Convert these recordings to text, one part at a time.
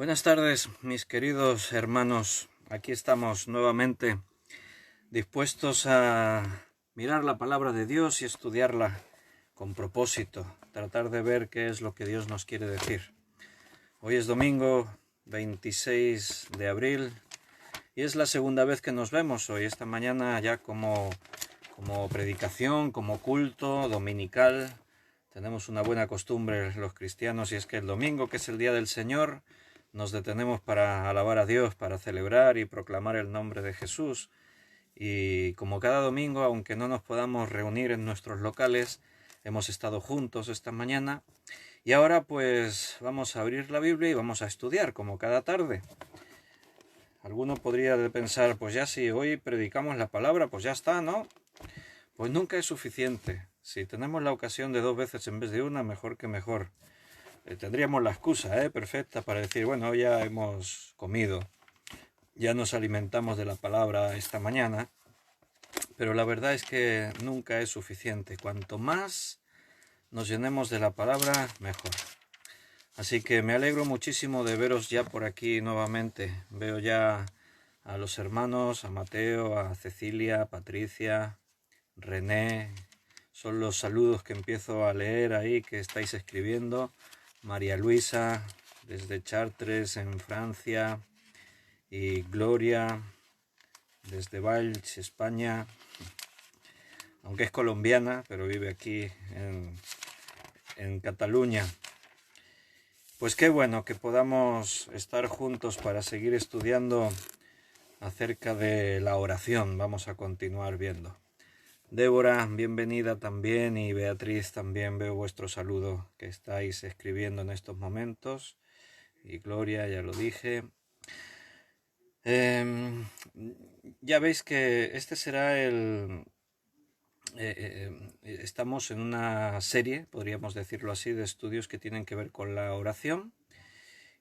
Buenas tardes, mis queridos hermanos. Aquí estamos nuevamente dispuestos a mirar la palabra de Dios y estudiarla con propósito, tratar de ver qué es lo que Dios nos quiere decir. Hoy es domingo 26 de abril y es la segunda vez que nos vemos hoy, esta mañana ya como predicación, como culto dominical. Tenemos una buena costumbre los cristianos y es que el domingo, que es el día del Señor, nos detenemos para alabar a Dios, para celebrar y proclamar el nombre de Jesús. Y como cada domingo, aunque no nos podamos reunir en nuestros locales, hemos estado juntos esta mañana. Y ahora pues vamos a abrir la Biblia y vamos a estudiar como cada tarde. Alguno podría pensar, pues ya si hoy predicamos la palabra, pues ya está, ¿no? Pues nunca es suficiente. Si tenemos la ocasión de 2 veces en vez de una, mejor que mejor. Tendríamos la excusa perfecta para decir, bueno, ya hemos comido, ya nos alimentamos de la palabra esta mañana, pero la verdad es que nunca es suficiente. Cuanto más nos llenemos de la palabra, mejor. Así que me alegro muchísimo de veros ya por aquí nuevamente. Veo ya a los hermanos, a Mateo, a Cecilia, a Patricia, René. Son los saludos que empiezo a leer ahí, que estáis escribiendo. María Luisa, desde Chartres, en Francia. Y Gloria, desde Valls, España. Aunque es colombiana, pero vive aquí en Cataluña. Pues qué bueno que podamos estar juntos para seguir estudiando acerca de la oración. Vamos a continuar viendo. Débora, bienvenida también, y Beatriz también, veo vuestro saludo que estáis escribiendo en estos momentos. Y Gloria, ya lo dije. Ya veis que este será estamos en una serie, podríamos decirlo así, de estudios que tienen que ver con la oración.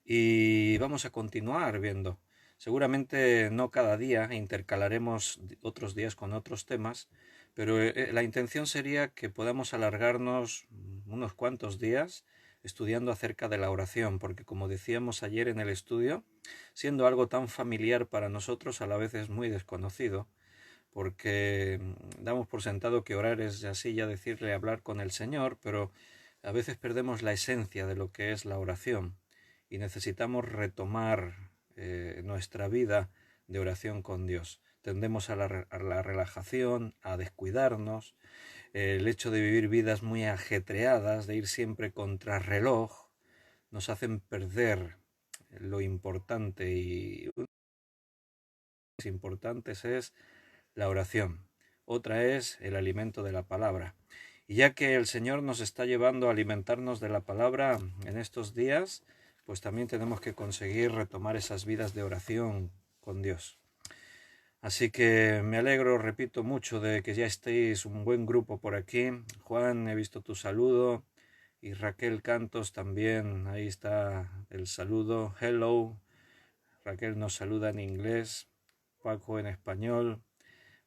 Y vamos a continuar viendo. Seguramente no cada día, intercalaremos otros días con otros temas, pero la intención sería que podamos alargarnos unos cuantos días estudiando acerca de la oración, porque como decíamos ayer en el estudio, siendo algo tan familiar para nosotros, a la vez es muy desconocido, porque damos por sentado que orar es así, ya decirle, hablar con el Señor, pero a veces perdemos la esencia de lo que es la oración y necesitamos retomar nuestra vida de oración con Dios. Tendemos a la relajación, a descuidarnos, el hecho de vivir vidas muy ajetreadas, de ir siempre contra reloj, nos hacen perder lo importante, y una de las importantes es la oración. Otra es el alimento de la palabra. Y ya que el Señor nos está llevando a alimentarnos de la palabra en estos días, pues también tenemos que conseguir retomar esas vidas de oración con Dios. Así que me alegro, repito, mucho de que ya estéis un buen grupo por aquí. Juan, he visto tu saludo. Y Raquel Cantos también, ahí está el saludo. Hello. Raquel nos saluda en inglés. Paco en español.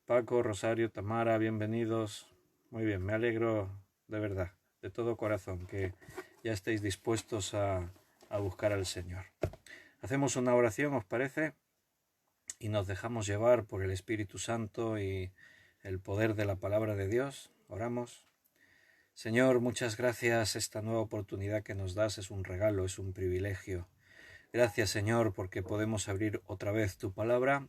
Paco, Rosario, Tamara, bienvenidos. Muy bien, me alegro de verdad, de todo corazón, que ya estéis dispuestos a buscar al Señor. Hacemos una oración, ¿os parece? Y nos dejamos llevar por el Espíritu Santo y el poder de la palabra de Dios. Oramos. Señor, muchas gracias. Esta nueva oportunidad que nos das es un regalo, es un privilegio. Gracias, Señor, porque podemos abrir otra vez tu palabra,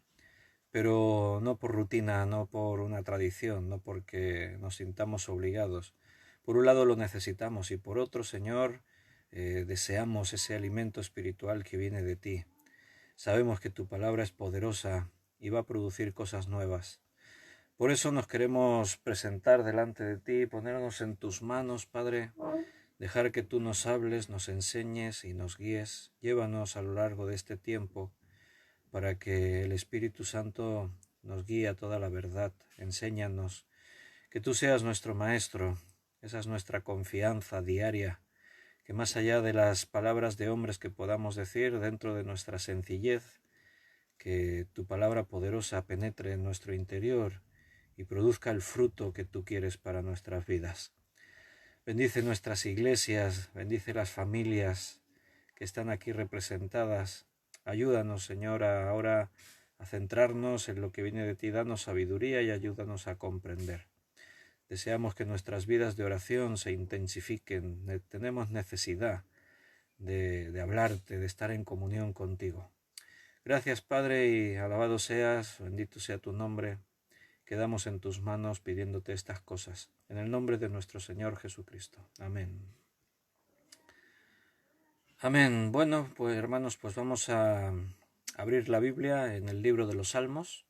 pero no por rutina, no por una tradición, no porque nos sintamos obligados. Por un lado lo necesitamos y por otro, Señor, deseamos ese alimento espiritual que viene de ti. Sabemos que tu palabra es poderosa y va a producir cosas nuevas. Por eso nos queremos presentar delante de ti, ponernos en tus manos, Padre, dejar que tú nos hables, nos enseñes y nos guíes. Llévanos a lo largo de este tiempo para que el Espíritu Santo nos guíe a toda la verdad. Enséñanos, que tú seas nuestro Maestro. Esa es nuestra confianza diaria, que más allá de las palabras de hombres que podamos decir, dentro de nuestra sencillez, que tu palabra poderosa penetre en nuestro interior y produzca el fruto que tú quieres para nuestras vidas. Bendice nuestras iglesias, bendice las familias, que están aquí representadas. Ayúdanos, Señor, ahora a centrarnos en lo que viene de ti. Danos sabiduría y ayúdanos a comprender. Deseamos que nuestras vidas de oración se intensifiquen. Tenemos necesidad de hablarte, de estar en comunión contigo. Gracias, Padre, y alabado seas, bendito sea tu nombre. Quedamos en tus manos pidiéndote estas cosas. En el nombre de nuestro Señor Jesucristo. Amén. Amén. Bueno, pues hermanos, pues vamos a abrir la Biblia en el libro de los Salmos.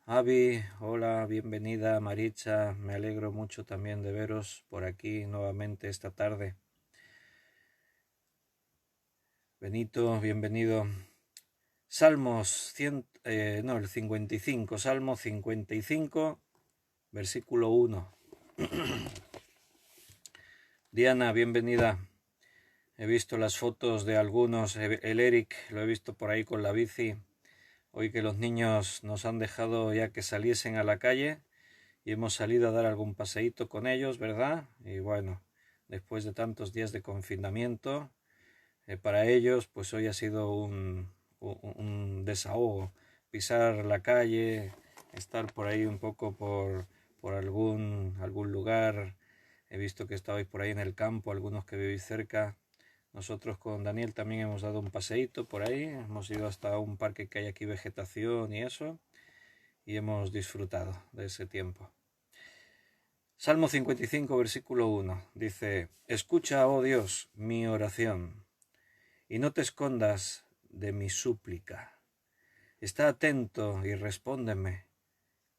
Avi, hola, bienvenida. Maritza, me alegro mucho también de veros por aquí nuevamente esta tarde. Benito, bienvenido. Salmos el 55, Salmo 55, versículo 1. Diana, bienvenida. He visto las fotos de algunos, el Eric, lo he visto por ahí con la bici. Hoy que los niños nos han dejado ya que saliesen a la calle y hemos salido a dar algún paseíto con ellos, ¿verdad? Y bueno, después de tantos días de confinamiento, para ellos pues hoy ha sido un desahogo, pisar la calle, estar por ahí un poco por algún lugar. He visto que estabais por ahí en el campo, algunos que vivís cerca. Nosotros con Daniel también hemos dado un paseíto por ahí, hemos ido hasta un parque que hay aquí, vegetación y eso, y hemos disfrutado de ese tiempo. Salmo 55, versículo 1, dice: Escucha, oh Dios, mi oración, y no te escondas de mi súplica. Está atento y respóndeme.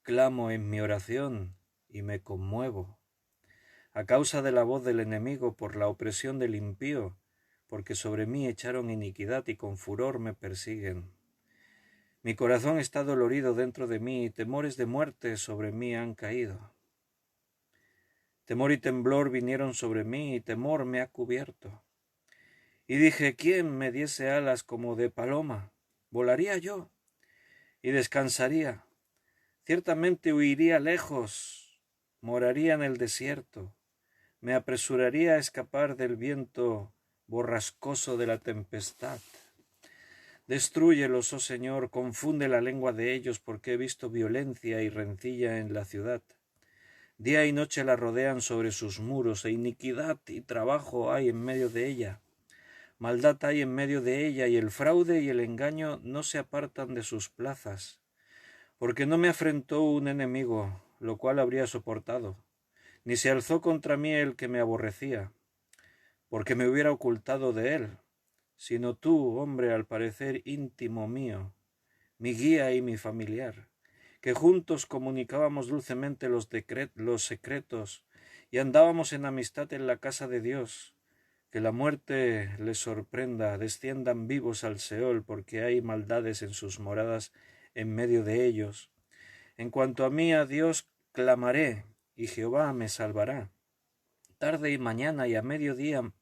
Clamo en mi oración y me conmuevo. A causa de la voz del enemigo, por la opresión del impío, porque sobre mí echaron iniquidad y con furor me persiguen. Mi corazón está dolorido dentro de mí, y temores de muerte sobre mí han caído. Temor y temblor vinieron sobre mí, y temor me ha cubierto. Y dije: ¿quién me diese alas como de paloma? Volaría yo y descansaría. Ciertamente huiría lejos, moraría en el desierto. Me apresuraría a escapar del viento borrascoso de la tempestad. Destrúyelos, oh Señor, confunde la lengua de ellos, porque he visto violencia y rencilla en la ciudad. Día y noche la rodean sobre sus muros, e iniquidad y trabajo hay en medio de ella. Maldad hay en medio de ella, y el fraude y el engaño no se apartan de sus plazas. Porque no me afrentó un enemigo, lo cual habría soportado, ni se alzó contra mí el que me aborrecía, porque me hubiera ocultado de él, sino tú, hombre al parecer íntimo mío, mi guía y mi familiar, que juntos comunicábamos dulcemente los secretos y andábamos en amistad en la casa de Dios. Que la muerte les sorprenda, desciendan vivos al Seol, porque hay maldades en sus moradas en medio de ellos. En cuanto a mí, a Dios clamaré, y Jehová me salvará. Tarde y mañana y a mediodía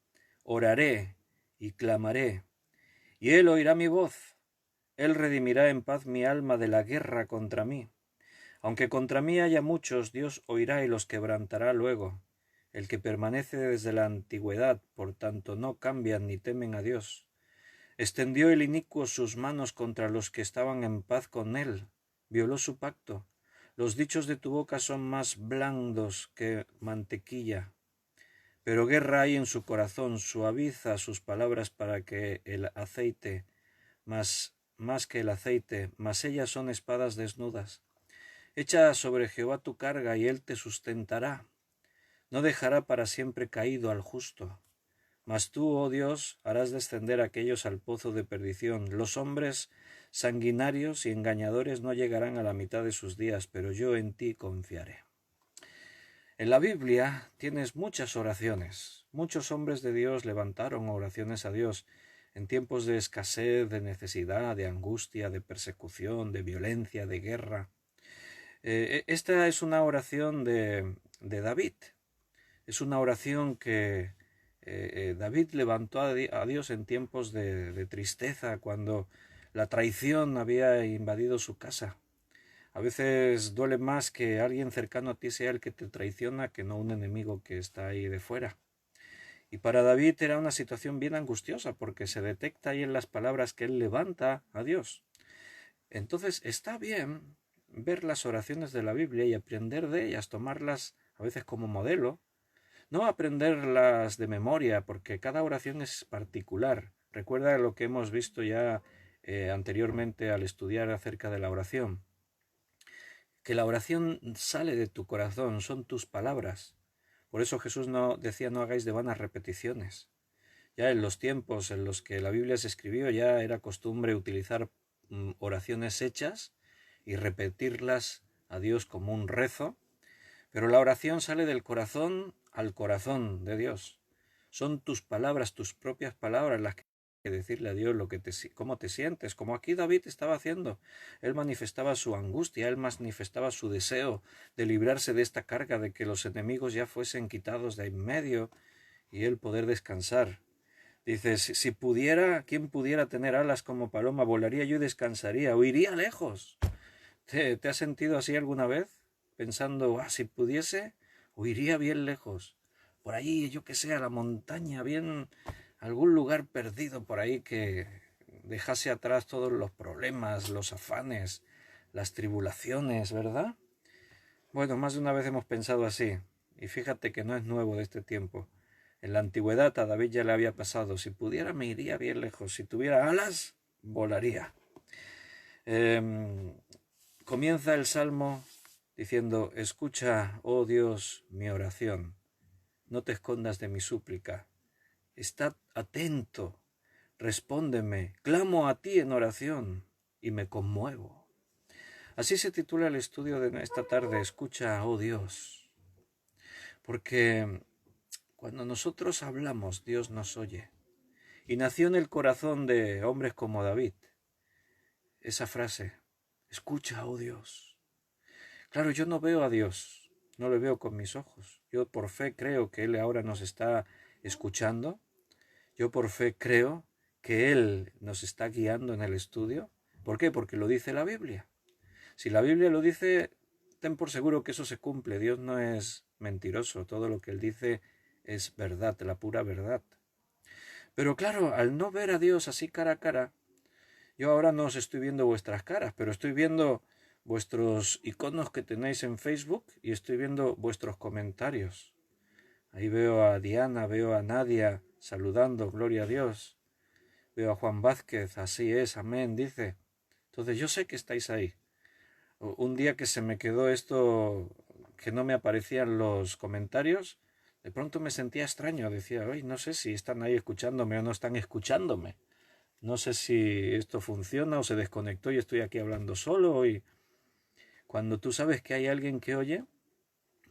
oraré y clamaré, y él oirá mi voz. Él redimirá en paz mi alma de la guerra contra mí. Aunque contra mí haya muchos, Dios oirá y los quebrantará luego. El que permanece desde la antigüedad, por tanto no cambian ni temen a Dios. Extendió el inicuo sus manos contra los que estaban en paz con él. Violó su pacto. Los dichos de tu boca son más blandos que mantequilla. Pero guerra hay en su corazón, suaviza sus palabras para que el aceite, más que el aceite, mas ellas son espadas desnudas. Echa sobre Jehová tu carga y él te sustentará. No dejará para siempre caído al justo. Mas tú, oh Dios, harás descender a aquellos al pozo de perdición. Los hombres sanguinarios y engañadores no llegarán a la mitad de sus días, pero yo en ti confiaré. En la Biblia tienes muchas oraciones. Muchos hombres de Dios levantaron oraciones a Dios en tiempos de escasez, de necesidad, de angustia, de persecución, de violencia, de guerra. Esta es una oración de David. Es una oración que David levantó a Dios en tiempos de tristeza, cuando la traición había invadido su casa. A veces duele más que alguien cercano a ti sea el que te traiciona que no un enemigo que está ahí de fuera. Y para David era una situación bien angustiosa porque se detecta ahí en las palabras que él levanta a Dios. Entonces está bien ver las oraciones de la Biblia y aprender de ellas, tomarlas a veces como modelo, no aprenderlas de memoria porque cada oración es particular. Recuerda lo que hemos visto ya anteriormente al estudiar acerca de la oración, que la oración sale de tu corazón, son tus palabras. Por eso Jesús no decía no hagáis de vanas repeticiones. Ya en los tiempos en los que la Biblia se escribió ya era costumbre utilizar oraciones hechas y repetirlas a Dios como un rezo, pero la oración sale del corazón al corazón de Dios. Son tus palabras, tus propias palabras las que decirle a Dios cómo te sientes, como aquí David estaba haciendo. Él manifestaba su angustia, él manifestaba su deseo de librarse de esta carga, de que los enemigos ya fuesen quitados de en medio y él poder descansar. Dice, si pudiera, ¿quién pudiera tener alas como paloma? Volaría yo y descansaría, o iría lejos. ¿Te has sentido así alguna vez? Pensando, si pudiese, o iría bien lejos. Por ahí, yo que sé, a la montaña, bien, algún lugar perdido por ahí que dejase atrás todos los problemas, los afanes, las tribulaciones, ¿verdad? Bueno, más de una vez hemos pensado así, y fíjate que no es nuevo de este tiempo. En la antigüedad a David ya le había pasado, si pudiera me iría bien lejos, si tuviera alas, volaría. Comienza el Salmo diciendo, escucha, oh Dios, mi oración, no te escondas de mi súplica, está atento, respóndeme, clamo a ti en oración y me conmuevo. Así se titula el estudio de esta tarde, escucha, oh Dios, porque cuando nosotros hablamos, Dios nos oye. Y nació en el corazón de hombres como David esa frase, escucha, oh Dios. Claro, yo no veo a Dios, no lo veo con mis ojos. Yo por fe creo que Él ahora nos está escuchando. Yo por fe creo que Él nos está guiando en el estudio. ¿Por qué? Porque lo dice la Biblia. Si la Biblia lo dice, ten por seguro que eso se cumple. Dios no es mentiroso. Todo lo que Él dice es verdad, la pura verdad. Pero claro, al no ver a Dios así cara a cara, yo ahora no os estoy viendo vuestras caras, pero estoy viendo vuestros iconos que tenéis en Facebook y estoy viendo vuestros comentarios. Ahí veo a Diana, veo a Nadia saludando, gloria a Dios. Veo a Juan Vázquez, así es, amén, dice. Entonces yo sé que estáis ahí. Un día que se me quedó esto, que no me aparecían los comentarios, de pronto me sentía extraño. Decía, oye, no sé si están ahí escuchándome o no están escuchándome. No sé si esto funciona o se desconectó y estoy aquí hablando solo. Y cuando tú sabes que hay alguien que oye,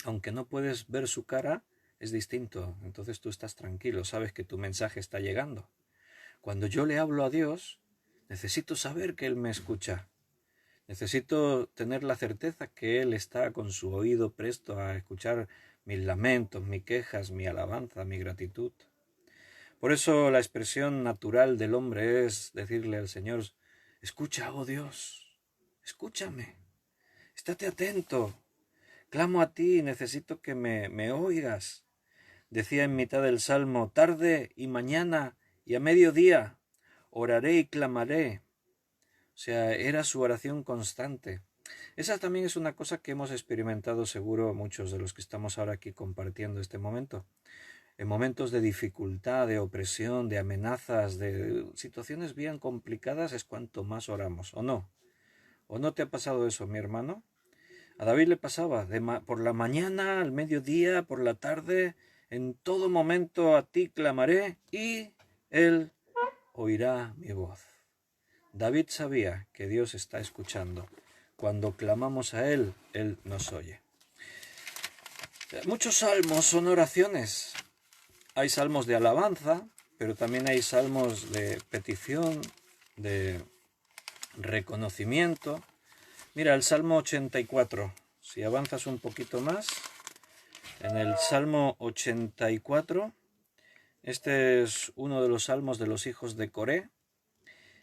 aunque no puedes ver su cara, es distinto. Entonces tú estás tranquilo, sabes que tu mensaje está llegando. Cuando yo le hablo a Dios, necesito saber que Él me escucha. Necesito tener la certeza que Él está con su oído presto a escuchar mis lamentos, mis quejas, mi alabanza, mi gratitud. Por eso la expresión natural del hombre es decirle al Señor, escucha, oh Dios, escúchame, estate atento, clamo a ti y necesito que me oigas. Decía en mitad del Salmo, tarde y mañana y a mediodía, oraré y clamaré. O sea, era su oración constante. Esa también es una cosa que hemos experimentado seguro muchos de los que estamos ahora aquí compartiendo este momento. En momentos de dificultad, de opresión, de amenazas, de situaciones bien complicadas es cuanto más oramos, ¿o no? ¿O no te ha pasado eso, mi hermano? A David le pasaba, por la mañana, al mediodía, por la tarde, en todo momento a ti clamaré y Él oirá mi voz. David sabía que Dios está escuchando. Cuando clamamos a Él, Él nos oye. Muchos salmos son oraciones. Hay salmos de alabanza, pero también hay salmos de petición, de reconocimiento. Mira, el Salmo 84, si avanzas un poquito más, en el Salmo 84, este es uno de los salmos de los hijos de Coré,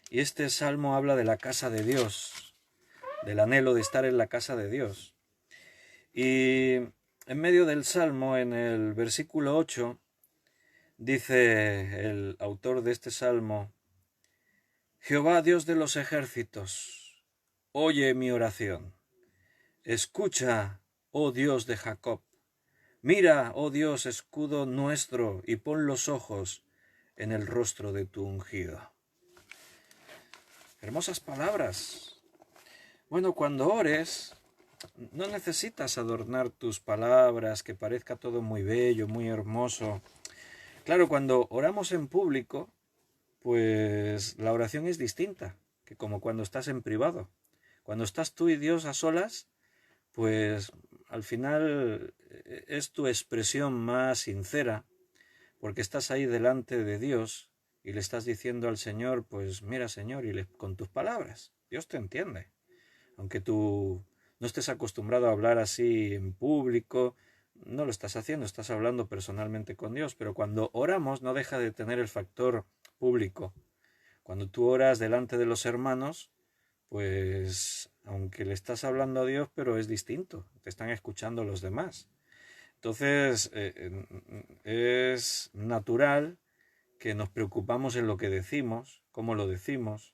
y este salmo habla de la casa de Dios, del anhelo de estar en la casa de Dios. Y en medio del salmo, en el versículo 8, Dice el autor de este salmo: Jehová, Dios de los ejércitos, oye mi oración. Escucha, oh Dios de Jacob. Mira, oh Dios, escudo nuestro, y pon los ojos en el rostro de tu ungido. Hermosas palabras. Bueno, cuando ores, no necesitas adornar tus palabras, que parezca todo muy bello, muy hermoso. Claro, cuando oramos en público, pues la oración es distinta que como cuando estás en privado. Cuando estás tú y Dios a solas, pues al final es tu expresión más sincera, porque estás ahí delante de Dios y le estás diciendo al Señor, pues mira Señor, con tus palabras, Dios te entiende. Aunque tú no estés acostumbrado a hablar así en público, no lo estás haciendo, estás hablando personalmente con Dios, pero cuando oramos no deja de tener el factor público. Cuando tú oras delante de los hermanos, pues aunque le estás hablando a Dios, pero es distinto, te están escuchando los demás. Entonces es natural que nos preocupamos en lo que decimos, cómo lo decimos,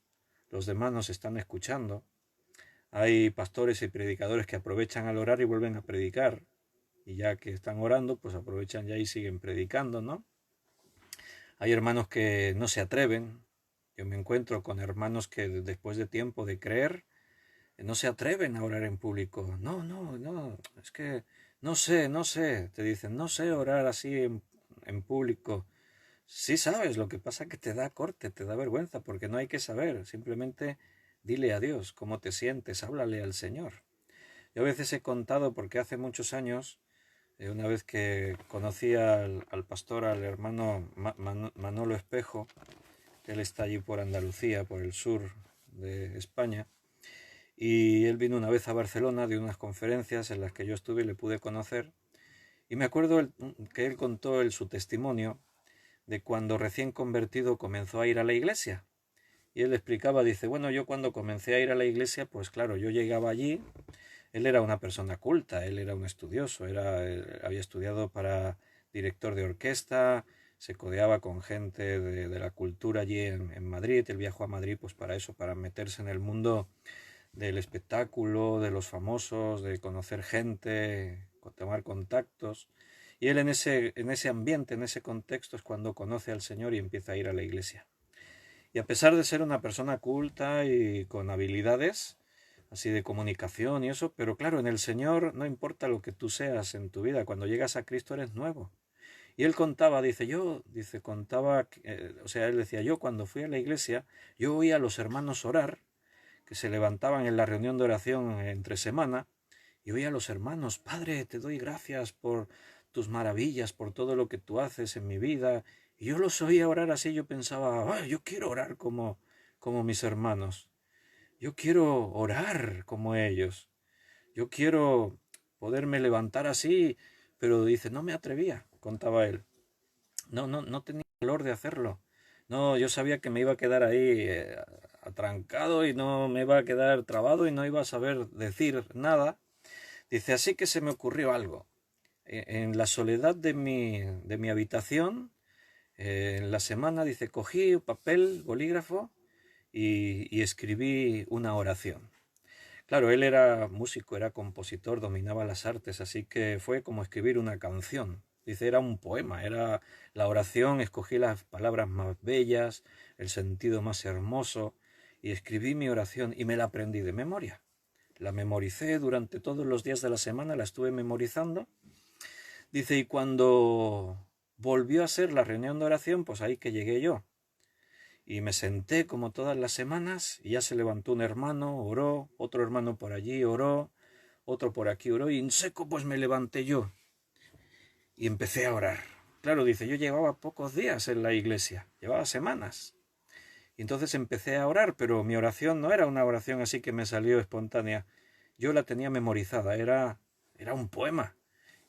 los demás nos están escuchando. Hay pastores y predicadores que aprovechan al orar y vuelven a predicar, y ya que están orando, pues aprovechan ya y siguen predicando, ¿no? Hay hermanos que no se atreven. Yo me encuentro con hermanos que después de tiempo de creer, no se atreven a orar en público. No, es que no sé, te dicen, no sé orar así en público. Sí sabes, lo que pasa que te da corte, te da vergüenza, porque no hay que saber, simplemente dile a Dios cómo te sientes, háblale al Señor. Yo a veces he contado, porque hace muchos años, una vez que conocí al pastor, al hermano Manolo Espejo, que él está allí por Andalucía, por el sur de España, y él vino una vez a Barcelona de unas conferencias en las que yo estuve y le pude conocer, y me acuerdo que él contó su testimonio de cuando recién convertido comenzó a ir a la iglesia. Y él explicaba, dice, bueno, yo cuando comencé a ir a la iglesia, pues claro, yo llegaba allí, él era una persona culta, él era un estudioso, había estudiado para director de orquesta, se codeaba con gente de la cultura allí en Madrid, él viajó a Madrid pues para eso, para meterse en el mundo del espectáculo, de los famosos, de conocer gente, tomar contactos. Y él en ese ambiente, en ese contexto es cuando conoce al Señor y empieza a ir a la iglesia. Y a pesar de ser una persona culta y con habilidades así de comunicación y eso, pero claro, en el Señor no importa lo que tú seas en tu vida, cuando llegas a Cristo eres nuevo. Y él contaba, o sea, él decía, yo cuando fui a la iglesia, yo oía a los hermanos orar, que se levantaban en la reunión de oración entre semana, y oía a los hermanos, Padre, te doy gracias por tus maravillas, por todo lo que tú haces en mi vida. Y yo los oía orar así, yo pensaba, yo quiero orar como mis hermanos. Yo quiero orar como ellos. Yo quiero poderme levantar así, pero dice, no me atrevía, contaba él. No tenía valor de hacerlo. No, yo sabía que me iba a quedar ahí atrancado y no me iba a quedar trabado y no iba a saber decir nada. Dice, así que se me ocurrió algo. En la soledad de mi habitación, en la semana, dice, cogí papel, bolígrafo y escribí una oración. Claro, él era músico, era compositor, dominaba las artes, así que fue como escribir una canción. Dice, era un poema, era la oración, escogí las palabras más bellas, el sentido más hermoso, y escribí mi oración y me la aprendí de memoria. La memoricé durante todos los días de la semana, la estuve memorizando. Dice, y cuando volvió a ser la reunión de oración, pues ahí que llegué yo. Y me senté como todas las semanas y ya se levantó un hermano, oró, otro hermano por allí oró, otro por aquí oró y en seco pues me levanté yo y empecé a orar. Claro, dice, yo llevaba pocos días en la iglesia, llevaba semanas. Y entonces empecé a orar, pero mi oración no era una oración así que me salió espontánea. Yo la tenía memorizada, era un poema.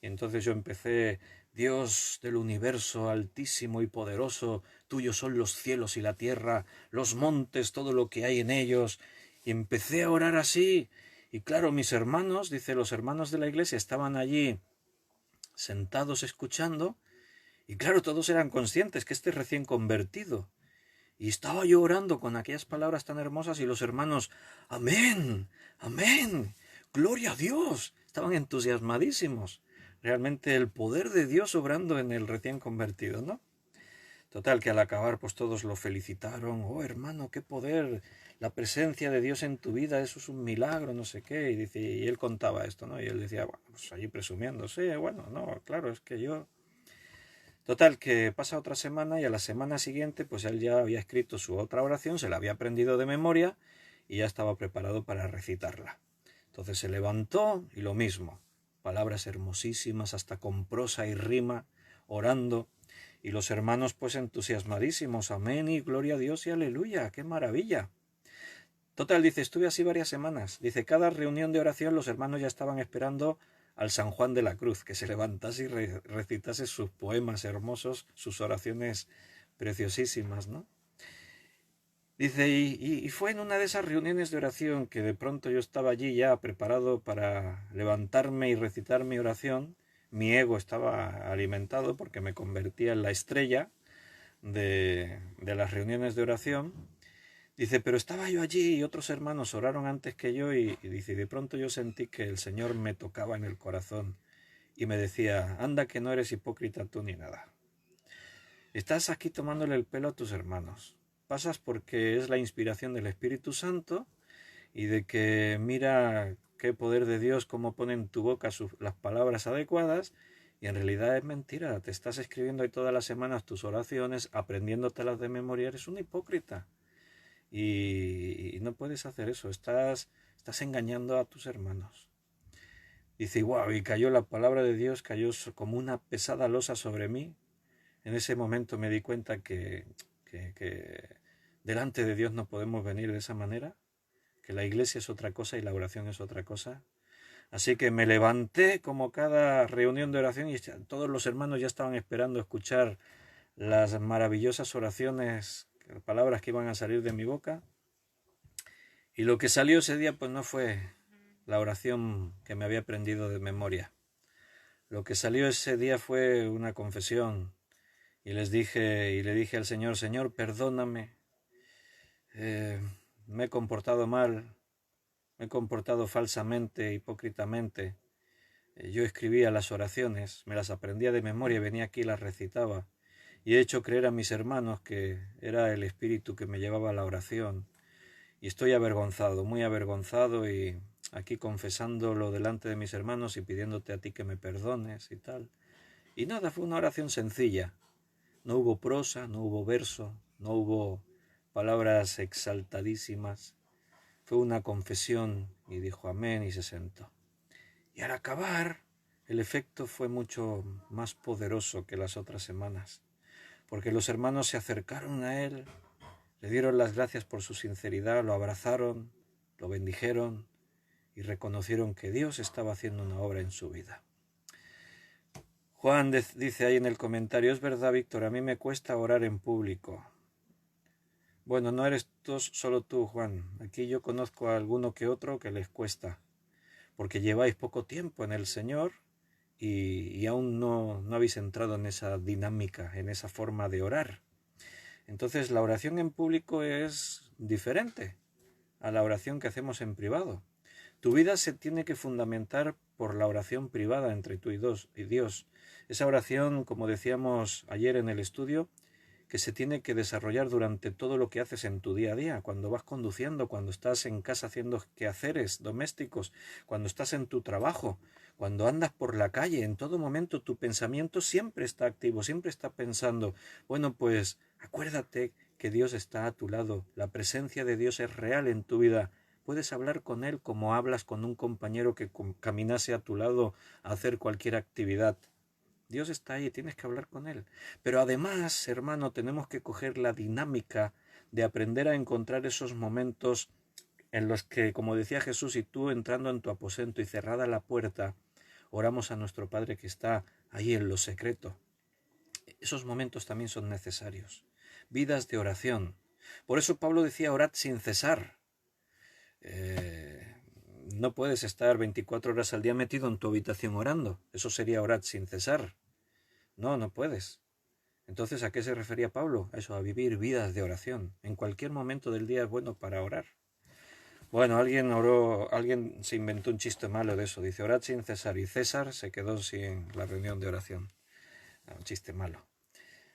Y entonces yo empecé, Dios del universo altísimo y poderoso, tuyos son los cielos y la tierra, los montes, todo lo que hay en ellos. Y empecé a orar así. Y claro, mis hermanos, dice, los hermanos de la iglesia estaban allí sentados escuchando Y claro, todos eran conscientes que este recién convertido. Y estaba yo orando con aquellas palabras tan hermosas y los hermanos, amén, amén, gloria a Dios. Estaban entusiasmadísimos. Realmente el poder de Dios obrando en el recién convertido, ¿no? Total, que al acabar pues todos lo felicitaron. Oh, hermano, qué poder, la presencia de Dios en tu vida, eso es un milagro, no sé qué. Y dice, y él contaba esto, ¿no? Y él decía, bueno, pues allí presumiéndose, bueno, no, claro, es que yo... Total, que pasa otra semana y a la semana siguiente pues él ya había escrito su otra oración, se la había aprendido de memoria y ya estaba preparado para recitarla. Entonces se levantó y lo mismo, palabras hermosísimas hasta con prosa y rima, orando, y los hermanos pues entusiasmadísimos, amén y gloria a Dios y aleluya, qué maravilla. Total, dice, estuve así varias semanas. Dice, cada reunión de oración los hermanos ya estaban esperando al San Juan de la Cruz, que se levantase y recitase sus poemas hermosos, sus oraciones preciosísimas, ¿no? Dice, y fue en una de esas reuniones de oración que de pronto yo estaba allí ya preparado para levantarme y recitar mi oración. Mi ego estaba alimentado porque me convertía en la estrella de las reuniones de oración. Dice, pero estaba yo allí y otros hermanos oraron antes que yo y dice, de pronto yo sentí que el Señor me tocaba en el corazón y me decía, anda que no eres hipócrita tú ni nada. Estás aquí tomándole el pelo a tus hermanos. Pasas porque es la inspiración del Espíritu Santo y de que mira qué poder de Dios, cómo pone en tu boca las palabras adecuadas y en realidad es mentira. Te estás escribiendo ahí todas las semanas tus oraciones, aprendiéndotelas de memoria, eres un hipócrita. Y no puedes hacer eso, estás engañando a tus hermanos. Dice, wow, y cayó la palabra de Dios, cayó como una pesada losa sobre mí. En ese momento me di cuenta que delante de Dios no podemos venir de esa manera, que la iglesia es otra cosa y la oración es otra cosa. Así que me levanté como cada reunión de oración y todos los hermanos ya estaban esperando escuchar las maravillosas oraciones, palabras que iban a salir de mi boca. Y lo que salió ese día pues no fue la oración que me había aprendido de memoria. Lo que salió ese día fue una confesión y le dije al Señor, Señor, perdóname, me he comportado mal, me he comportado falsamente, hipócritamente. Yo escribía las oraciones, me las aprendía de memoria, venía aquí y las recitaba. Y he hecho creer a mis hermanos que era el Espíritu que me llevaba a la oración. Y estoy avergonzado, muy avergonzado y aquí confesándolo delante de mis hermanos y pidiéndote a ti que me perdones y tal. Y nada, fue una oración sencilla. No hubo prosa, no hubo verso, no hubo palabras exaltadísimas. Fue una confesión y dijo amén y se sentó. Y al acabar, el efecto fue mucho más poderoso que las otras semanas, porque los hermanos se acercaron a él, le dieron las gracias por su sinceridad, lo abrazaron, lo bendijeron y reconocieron que Dios estaba haciendo una obra en su vida. Juan dice ahí en el comentario, es verdad, Víctor, a mí me cuesta orar en público. Bueno, no eres solo tú, Juan. Aquí yo conozco a alguno que otro que les cuesta, porque lleváis poco tiempo en el Señor y aún no habéis entrado en esa dinámica, en esa forma de orar. Entonces la oración en público es diferente a la oración que hacemos en privado. Tu vida se tiene que fundamentar por la oración privada entre tú y Dios. Esa oración, como decíamos ayer en el estudio, que se tiene que desarrollar durante todo lo que haces en tu día a día, cuando vas conduciendo, cuando estás en casa haciendo quehaceres domésticos, cuando estás en tu trabajo, cuando andas por la calle, en todo momento tu pensamiento siempre está activo, siempre está pensando, bueno, pues acuérdate que Dios está a tu lado, la presencia de Dios es real en tu vida. Puedes hablar con Él como hablas con un compañero que caminase a tu lado a hacer cualquier actividad. Dios está ahí, tienes que hablar con Él. Pero además, hermano, tenemos que coger la dinámica de aprender a encontrar esos momentos en los que, como decía Jesús, y tú entrando en tu aposento y cerrada la puerta, oramos a nuestro Padre que está ahí en lo secreto. Esos momentos también son necesarios. Vidas de oración. Por eso Pablo decía, orad sin cesar. No puedes estar 24 horas al día metido en tu habitación orando. Eso sería orar sin cesar. No puedes. Entonces, ¿a qué se refería Pablo? A eso, a vivir vidas de oración. En cualquier momento del día es bueno para orar. Bueno, alguien se inventó un chiste malo de eso. Dice, orad sin cesar. Y César se quedó sin la reunión de oración. Un chiste malo.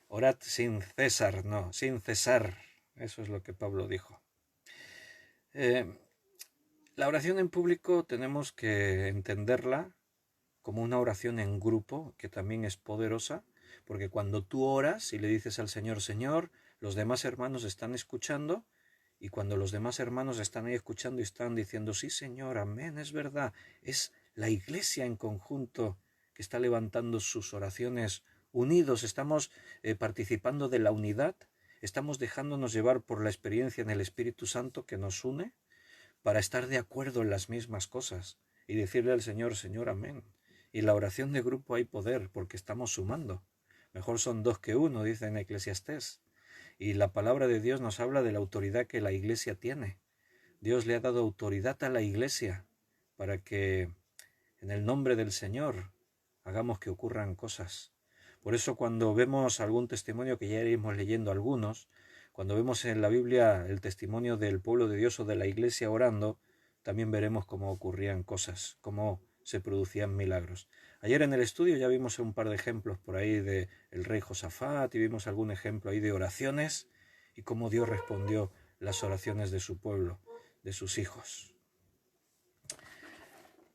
Orad sin cesar, no, sin cesar. Eso es lo que Pablo dijo. La oración en público tenemos que entenderla como una oración en grupo, que también es poderosa, porque cuando tú oras y le dices al Señor, Señor, los demás hermanos están escuchando, y cuando los demás hermanos están ahí escuchando y están diciendo, sí Señor, amén, es verdad, es la iglesia en conjunto que está levantando sus oraciones unidos, estamos participando de la unidad, estamos dejándonos llevar por la experiencia en el Espíritu Santo que nos une para estar de acuerdo en las mismas cosas y decirle al Señor, Señor, amén. Y la oración de grupo hay poder porque estamos sumando. Mejor son dos que uno, dice en Eclesiastés. Y la palabra de Dios nos habla de la autoridad que la iglesia tiene. Dios le ha dado autoridad a la iglesia para que en el nombre del Señor hagamos que ocurran cosas. Por eso cuando vemos algún testimonio, que ya iremos leyendo algunos, cuando vemos en la Biblia el testimonio del pueblo de Dios o de la iglesia orando, también veremos cómo ocurrían cosas, cómo se producían milagros. Ayer en el estudio ya vimos un par de ejemplos por ahí de el rey Josafat y vimos algún ejemplo ahí de oraciones y cómo Dios respondió las oraciones de su pueblo, de sus hijos.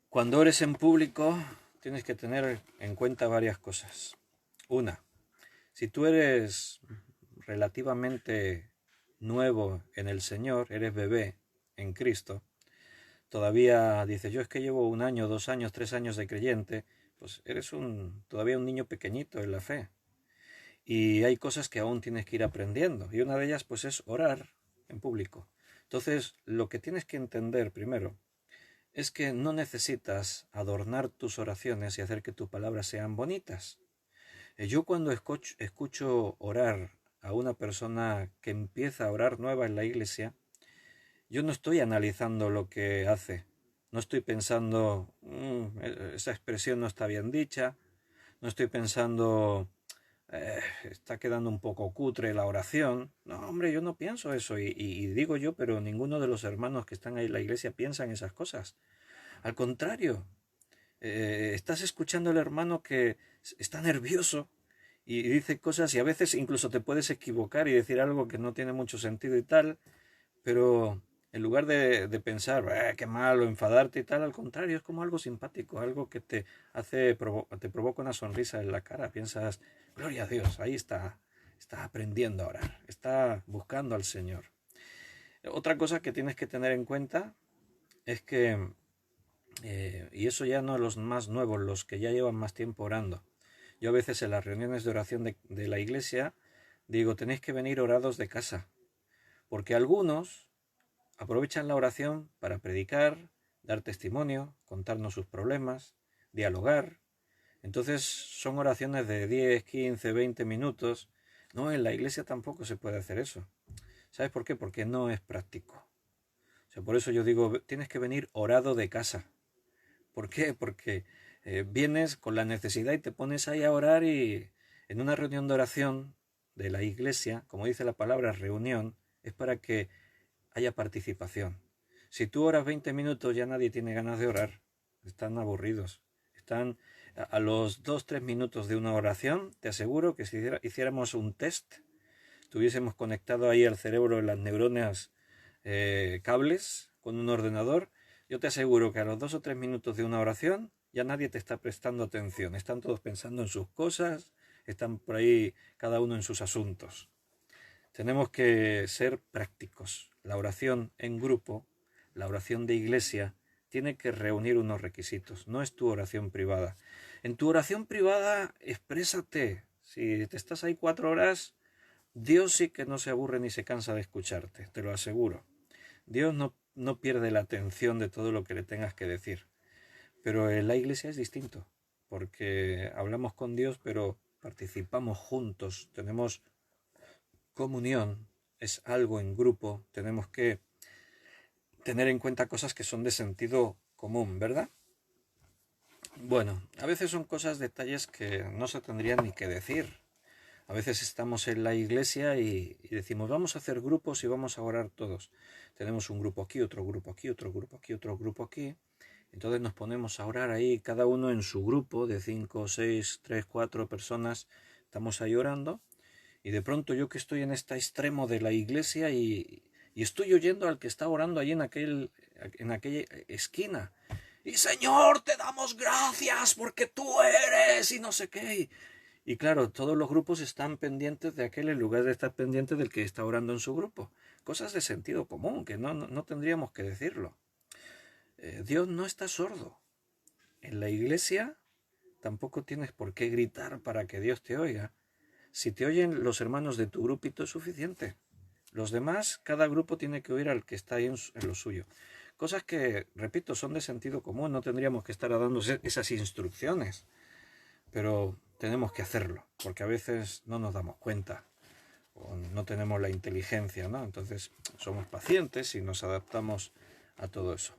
Cuando ores en público tienes que tener en cuenta varias cosas. Una, si tú eres relativamente nuevo en el Señor, eres bebé en Cristo, todavía dices, yo es que llevo 1 año, 2 años, 3 años de creyente, pues eres todavía un niño pequeñito en la fe. Y hay cosas que aún tienes que ir aprendiendo. Y una de ellas pues es orar en público. Entonces, lo que tienes que entender primero es que no necesitas adornar tus oraciones y hacer que tus palabras sean bonitas. Yo cuando escucho orar a una persona que empieza a orar nueva en la iglesia, yo no estoy analizando lo que hace. No estoy pensando, esa expresión no está bien dicha. No estoy pensando, está quedando un poco cutre la oración. No, hombre, yo no pienso eso. Y digo yo, pero ninguno de los hermanos que están ahí en la iglesia piensan esas cosas. Al contrario, estás escuchando al hermano que está nervioso y dice cosas y a veces incluso te puedes equivocar y decir algo que no tiene mucho sentido y tal, pero en lugar de pensar, qué malo, enfadarte y tal, al contrario, es como algo simpático, algo que te provoca una sonrisa en la cara. Piensas, gloria a Dios, ahí está aprendiendo a orar, está buscando al Señor. Otra cosa que tienes que tener en cuenta es que, y eso ya no los más nuevos, los que ya llevan más tiempo orando. Yo a veces en las reuniones de oración de la iglesia digo, tenéis que venir orados de casa, porque algunos aprovechan la oración para predicar, dar testimonio, contarnos sus problemas, dialogar. Entonces son oraciones de 10, 15, 20 minutos. No, en la iglesia tampoco se puede hacer eso. ¿Sabes por qué? Porque no es práctico. O sea, por eso yo digo, tienes que venir orado de casa. ¿Por qué? Porque vienes con la necesidad y te pones ahí a orar y en una reunión de oración de la iglesia, como dice la palabra reunión, es para que haya participación. Si tú oras 20 minutos ya nadie tiene ganas de orar. Están aburridos. Están a los 2-3 minutos de una oración, te aseguro que si hiciéramos un test, tuviésemos conectado ahí al cerebro las neuronas cables con un ordenador, yo te aseguro que a los 2 o 3 minutos de una oración ya nadie te está prestando atención. Están todos pensando en sus cosas, están por ahí cada uno en sus asuntos. Tenemos que ser prácticos. La oración en grupo, la oración de iglesia, tiene que reunir unos requisitos. No es tu oración privada. En tu oración privada, exprésate. Si te estás ahí 4 horas, Dios sí que no se aburre ni se cansa de escucharte, te lo aseguro. Dios no pierde la atención de todo lo que le tengas que decir. Pero en la iglesia es distinto, porque hablamos con Dios, pero participamos juntos, tenemos comunión, es algo en grupo, tenemos que tener en cuenta cosas que son de sentido común, ¿verdad? Bueno, a veces son cosas, detalles que no se tendrían ni que decir. A veces estamos en la iglesia y decimos, vamos a hacer grupos y vamos a orar todos. Tenemos un grupo aquí, otro grupo aquí, otro grupo aquí, otro grupo aquí. Entonces nos ponemos a orar ahí, cada uno en su grupo de 5, 6, 3, 4 personas. Estamos ahí orando. Y de pronto yo que estoy en este extremo de la iglesia y estoy oyendo al que está orando allí en aquella esquina. Y Señor, te damos gracias porque tú eres y no sé qué. Y claro, todos los grupos están pendientes de aquel en lugar de estar pendientes del que está orando en su grupo. Cosas de sentido común, que no tendríamos que decirlo. Dios no está sordo. En la iglesia tampoco tienes por qué gritar para que Dios te oiga. Si te oyen los hermanos de tu grupito es suficiente. Los demás, cada grupo tiene que oír al que está ahí en lo suyo. Cosas que, repito, son de sentido común. No tendríamos que estar dando esas instrucciones. Pero tenemos que hacerlo, porque a veces no nos damos cuenta o no tenemos la inteligencia, ¿no? Entonces somos pacientes y nos adaptamos a todo eso.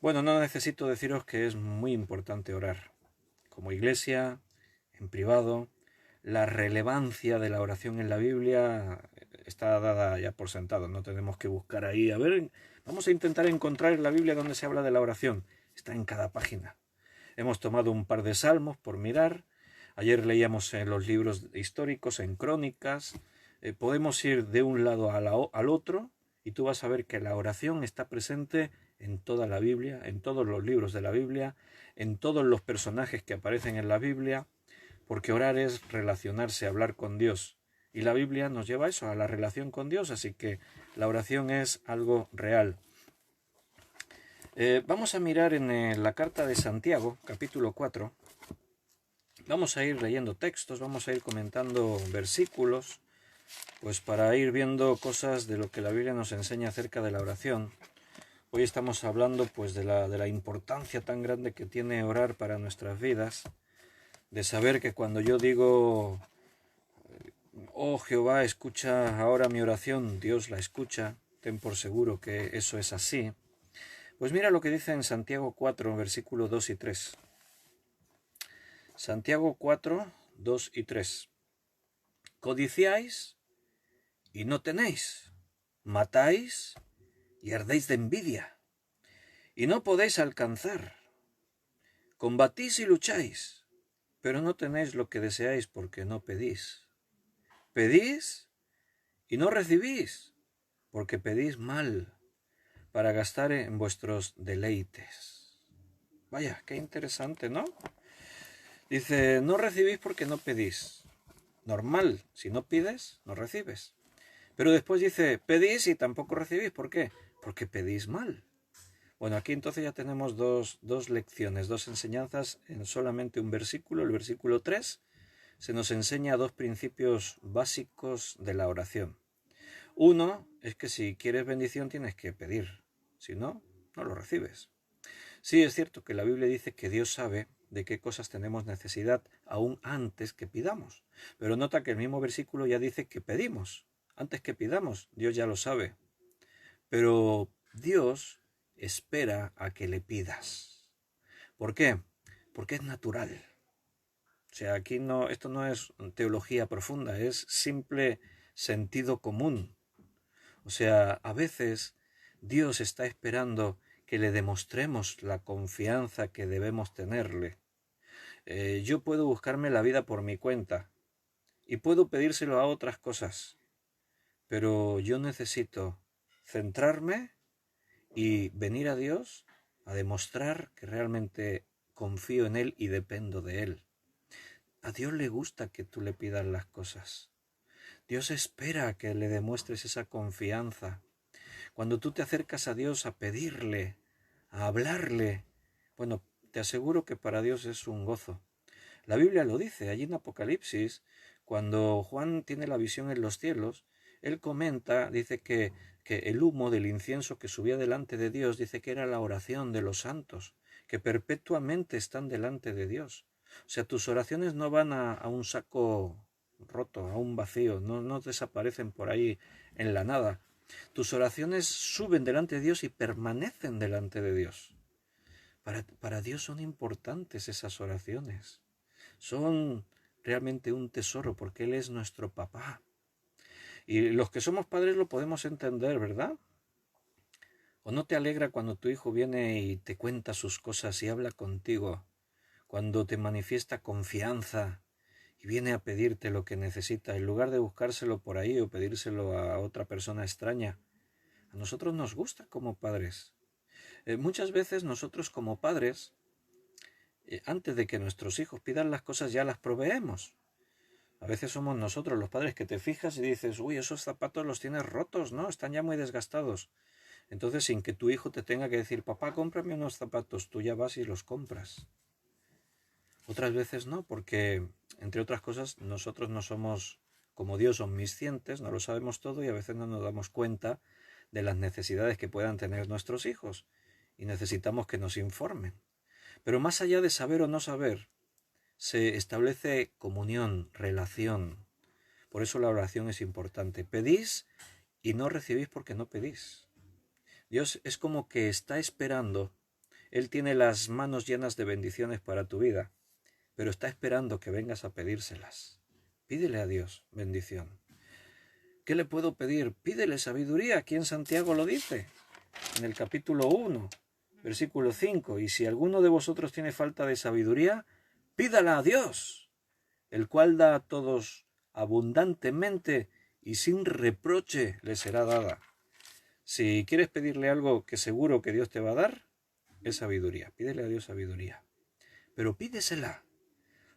Bueno, no necesito deciros que es muy importante orar. Como iglesia, en privado, la relevancia de la oración en la Biblia está dada ya por sentado. No tenemos que buscar ahí, a ver, vamos a intentar encontrar en la Biblia donde se habla de la oración. Está en cada página. Hemos tomado un par de salmos por mirar. Ayer leíamos en los libros históricos, en crónicas. Podemos ir de un lado al otro y tú vas a ver que la oración está presente en toda la Biblia, en todos los libros de la Biblia, en todos los personajes que aparecen en la Biblia, porque orar es relacionarse, hablar con Dios. Y la Biblia nos lleva a eso, a la relación con Dios, así que la oración es algo real. Vamos a mirar en la carta de Santiago, capítulo 4. Vamos a ir leyendo textos, vamos a ir comentando versículos, pues para ir viendo cosas de lo que la Biblia nos enseña acerca de la oración. Hoy estamos hablando pues de la importancia tan grande que tiene orar para nuestras vidas, de saber que cuando yo digo, oh Jehová, escucha ahora mi oración, Dios la escucha, ten por seguro que eso es así. Pues mira lo que dice en Santiago 4, versículo 2 y 3. Santiago 4, 2 y 3. Codiciáis y no tenéis, matáis y ardéis de envidia, y no podéis alcanzar. Combatís y lucháis, pero no tenéis lo que deseáis porque no pedís. Pedís y no recibís, porque pedís mal, para gastar en vuestros deleites. Vaya, qué interesante, ¿no? Dice, no recibís porque no pedís. Normal, si no pides, no recibes. Pero después dice, pedís y tampoco recibís. ¿Por qué? Porque pedís mal. Bueno, aquí entonces ya tenemos dos lecciones, dos enseñanzas en solamente un versículo. El versículo 3 se nos enseña dos principios básicos de la oración. Uno es que si quieres bendición tienes que pedir. Si no, no lo recibes. Sí, es cierto que la Biblia dice que Dios sabe de qué cosas tenemos necesidad aún antes que pidamos. Pero nota que el mismo versículo ya dice que pedimos. Antes que pidamos, Dios ya lo sabe. Pero Dios espera a que le pidas. ¿Por qué? Porque es natural. O sea, aquí esto no es teología profunda, es simple sentido común. O sea, a veces Dios está esperando que le demostremos la confianza que debemos tenerle. Yo puedo buscarme la vida por mi cuenta y puedo pedírselo a otras cosas, pero yo necesito centrarme y venir a Dios a demostrar que realmente confío en Él y dependo de Él. A Dios le gusta que tú le pidas las cosas. Dios espera que le demuestres esa confianza. Cuando tú te acercas a Dios a pedirle, a hablarle, bueno, te aseguro que para Dios es un gozo. La Biblia lo dice, allí en Apocalipsis, cuando Juan tiene la visión en los cielos, él comenta, dice que el humo del incienso que subía delante de Dios, dice que era la oración de los santos, que perpetuamente están delante de Dios. O sea, tus oraciones no van a un saco roto, a un vacío, no desaparecen por ahí en la nada. Tus oraciones suben delante de Dios y permanecen delante de Dios. Para Dios son importantes esas oraciones. Son realmente un tesoro, porque Él es nuestro papá. Y los que somos padres lo podemos entender, ¿verdad? ¿O no te alegra cuando tu hijo viene y te cuenta sus cosas y habla contigo? Cuando te manifiesta confianza y viene a pedirte lo que necesita, en lugar de buscárselo por ahí o pedírselo a otra persona extraña. A nosotros nos gusta como padres. Muchas veces nosotros como padres, antes de que nuestros hijos pidan las cosas, ya las proveemos. A veces somos nosotros los padres que te fijas y dices, uy, esos zapatos los tienes rotos, ¿no? Están ya muy desgastados. Entonces, sin que tu hijo te tenga que decir, papá, cómprame unos zapatos, tú ya vas y los compras. Otras veces no, porque, entre otras cosas, nosotros no somos como Dios omniscientes, no lo sabemos todo y a veces no nos damos cuenta de las necesidades que puedan tener nuestros hijos y necesitamos que nos informen. Pero más allá de saber o no saber, se establece comunión, relación. Por eso la oración es importante. Pedís y no recibís porque no pedís. Dios es como que está esperando. Él tiene las manos llenas de bendiciones para tu vida, pero está esperando que vengas a pedírselas. Pídele a Dios bendición. ¿Qué le puedo pedir? Pídele sabiduría. Aquí en Santiago lo dice, en el capítulo 1, versículo 5. Y si alguno de vosotros tiene falta de sabiduría, pídala a Dios, el cual da a todos abundantemente y sin reproche le será dada. Si quieres pedirle algo que seguro que Dios te va a dar, es sabiduría. Pídele a Dios sabiduría. Pero pídesela.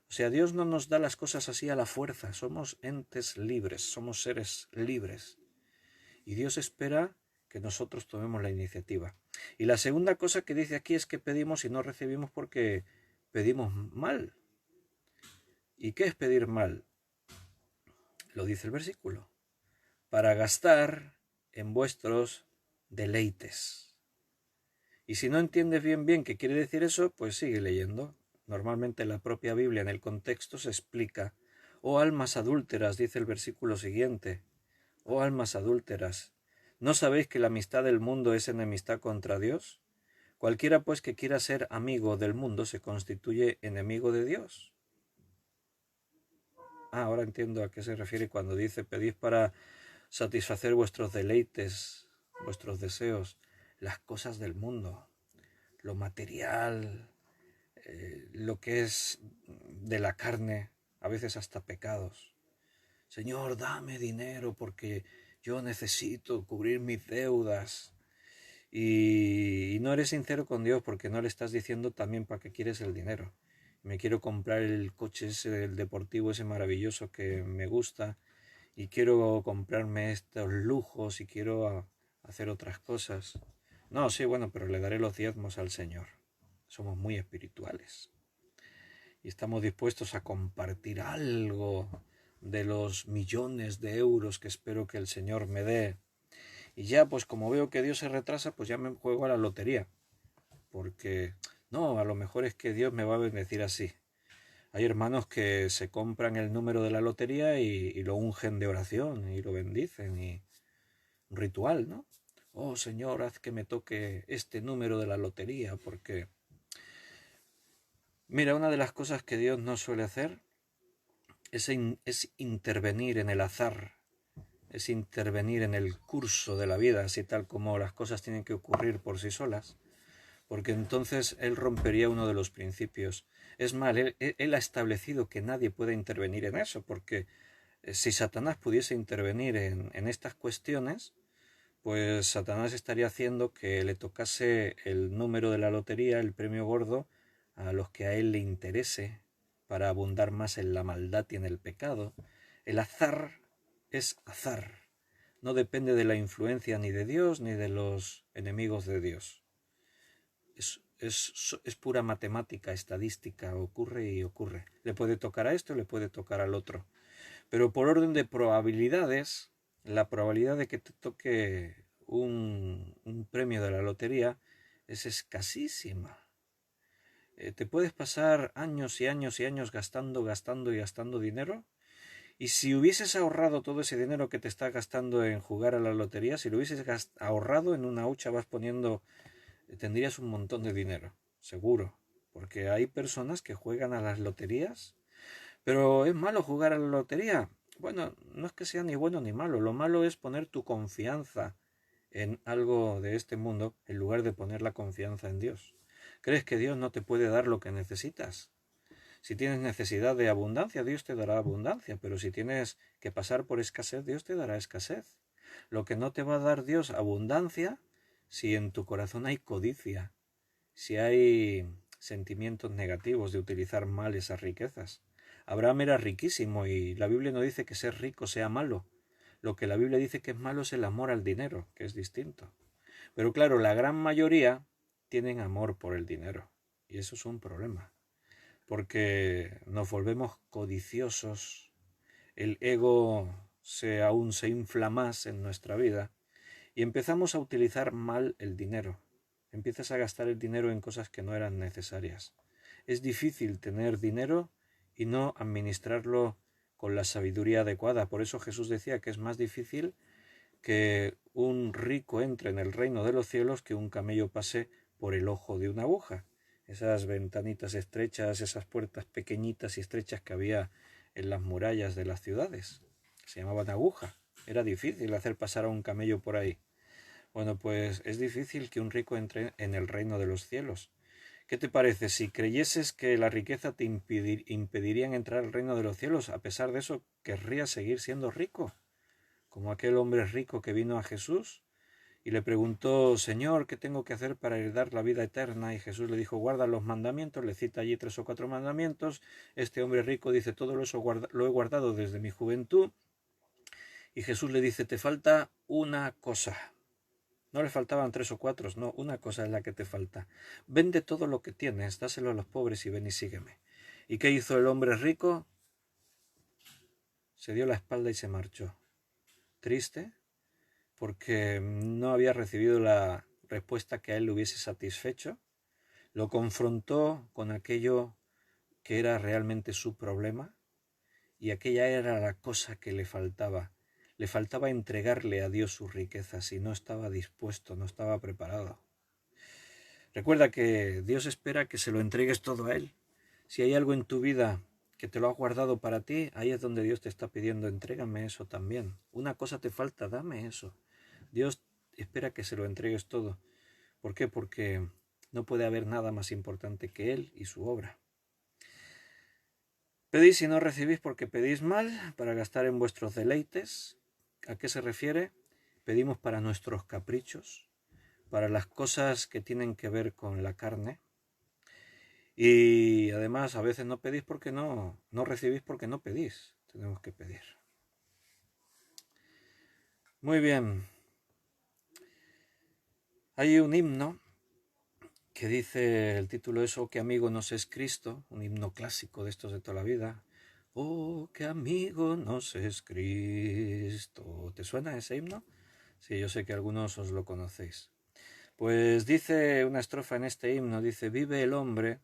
O sea, Dios no nos da las cosas así a la fuerza. Somos entes libres, somos seres libres. Y Dios espera que nosotros tomemos la iniciativa. Y la segunda cosa que dice aquí es que pedimos y no recibimos porque pedimos mal. ¿Y qué es pedir mal? Lo dice el versículo. Para gastar en vuestros deleites. Y si no entiendes bien qué quiere decir eso, pues sigue leyendo. Normalmente la propia Biblia en el contexto se explica. Oh almas adúlteras, dice el versículo siguiente. Oh almas adúlteras, ¿no sabéis que la amistad del mundo es enemistad contra Dios? Cualquiera pues que quiera ser amigo del mundo se constituye enemigo de Dios. Ahora entiendo a qué se refiere cuando dice pedid para satisfacer vuestros deleites, vuestros deseos, las cosas del mundo, lo material, lo que es de la carne, a veces hasta pecados. Señor, dame dinero porque yo necesito cubrir mis deudas. Y no eres sincero con Dios porque no le estás diciendo también para qué quieres el dinero. Me quiero comprar el coche ese, el deportivo ese maravilloso que me gusta y quiero comprarme estos lujos y quiero hacer otras cosas. No, sí, bueno, pero le daré los diezmos al Señor. Somos muy espirituales y estamos dispuestos a compartir algo de los millones de euros que espero que el Señor me dé. Y ya, pues como veo que Dios se retrasa, pues ya me juego a la lotería. Porque, no, a lo mejor es que Dios me va a bendecir así. Hay hermanos que se compran el número de la lotería y lo ungen de oración y lo bendicen. Y un ritual, ¿no? Oh Señor, haz que me toque este número de la lotería, porque... Mira, una de las cosas que Dios no suele hacer es intervenir en el azar, es intervenir en el curso de la vida, así tal como las cosas tienen que ocurrir por sí solas, porque entonces Él rompería uno de los principios. Es más, él ha establecido que nadie puede intervenir en eso, porque si Satanás pudiese intervenir en estas cuestiones, pues Satanás estaría haciendo que le tocase el número de la lotería, el premio gordo, a los que a él le interese, para abundar más en la maldad y en el pecado. El azar es azar. No depende de la influencia ni de Dios ni de los enemigos de Dios. Es pura matemática, estadística, ocurre y ocurre. Le puede tocar a esto, le puede tocar al otro. Pero por orden de probabilidades, la probabilidad de que te toque un premio de la lotería es escasísima. Te puedes pasar años y años y años gastando y gastando dinero. Y si hubieses ahorrado todo ese dinero que te estás gastando en jugar a la lotería, si lo hubieses ahorrado en una hucha vas poniendo, tendrías un montón de dinero, seguro. Porque hay personas que juegan a las loterías, Pero ¿es malo jugar a la lotería? Bueno, no es que sea ni bueno ni malo. Lo malo es poner tu confianza en algo de este mundo en lugar de poner la confianza en Dios. ¿Crees que Dios no te puede dar lo que necesitas? Si tienes necesidad de abundancia, Dios te dará abundancia, pero si tienes que pasar por escasez, Dios te dará escasez. Lo que no te va a dar Dios abundancia si en tu corazón hay codicia, si hay sentimientos negativos de utilizar mal esas riquezas. Abraham era riquísimo y la Biblia no dice que ser rico sea malo. Lo que la Biblia dice que es malo es el amor al dinero, que es distinto. Pero claro, la gran mayoría tienen amor por el dinero y eso es un problema, porque nos volvemos codiciosos, el ego aún se infla más en nuestra vida y empezamos a utilizar mal el dinero. Empiezas a gastar el dinero en cosas que no eran necesarias. Es difícil tener dinero y no administrarlo con la sabiduría adecuada. Por eso Jesús decía que es más difícil que un rico entre en el reino de los cielos que un camello pase por el ojo de una aguja. Esas ventanitas estrechas, esas puertas pequeñitas y estrechas que había en las murallas de las ciudades, se llamaban aguja. Era difícil hacer pasar a un camello por ahí. Bueno, pues es difícil que un rico entre en el reino de los cielos. ¿Qué te parece si creyeses que la riqueza te impediría entrar al reino de los cielos? A pesar de eso, ¿querrías seguir siendo rico? Como aquel hombre rico que vino a Jesús y le preguntó, Señor, ¿qué tengo que hacer para heredar la vida eterna? Y Jesús le dijo, guarda los mandamientos, le cita allí 3 o 4 mandamientos. Este hombre rico dice, todo eso lo he guardado desde mi juventud. Y Jesús le dice, te falta una cosa. No le faltaban 3 o 4, no, una cosa es la que te falta. Vende todo lo que tienes, dáselo a los pobres y ven y sígueme. ¿Y qué hizo el hombre rico? Se dio la espalda y se marchó. Triste, porque no había recibido la respuesta que a él le hubiese satisfecho. Lo confrontó con aquello que era realmente su problema y aquella era la cosa que le faltaba. Le faltaba entregarle a Dios sus riquezas y no estaba dispuesto, no estaba preparado. Recuerda que Dios espera que se lo entregues todo a Él. Si hay algo en tu vida que te lo ha guardado para ti, ahí es donde Dios te está pidiendo, entrégame eso también. Una cosa te falta, dame eso. Dios espera que se lo entregues todo. ¿Por qué? Porque no puede haber nada más importante que Él y su obra. Pedís y no recibís porque pedís mal, para gastar en vuestros deleites. ¿A qué se refiere? Pedimos para nuestros caprichos, para las cosas que tienen que ver con la carne. Y además a veces no pedís porque no recibís porque no pedís. Tenemos que pedir. Muy bien. Hay un himno que dice, el título es Oh, qué amigo nos es Cristo, un himno clásico de estos de toda la vida. Oh, qué amigo nos es Cristo. ¿Te suena ese himno? Sí, yo sé que algunos os lo conocéis. Pues dice una estrofa en este himno, dice, vive el hombre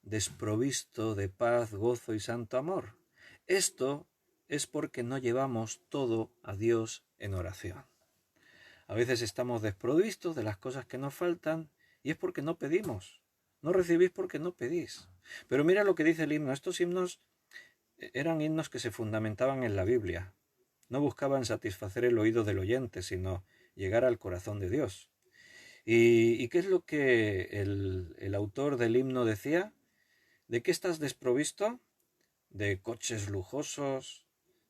desprovisto de paz, gozo y santo amor. Esto es porque no llevamos todo a Dios en oración. A veces estamos desprovistos de las cosas que nos faltan y es porque no pedimos. No recibís porque no pedís. Pero mira lo que dice el himno. Estos himnos eran himnos que se fundamentaban en la Biblia. No buscaban satisfacer el oído del oyente, sino llegar al corazón de Dios. ¿Y qué es lo que el autor del himno decía? ¿De qué estás desprovisto? De coches lujosos,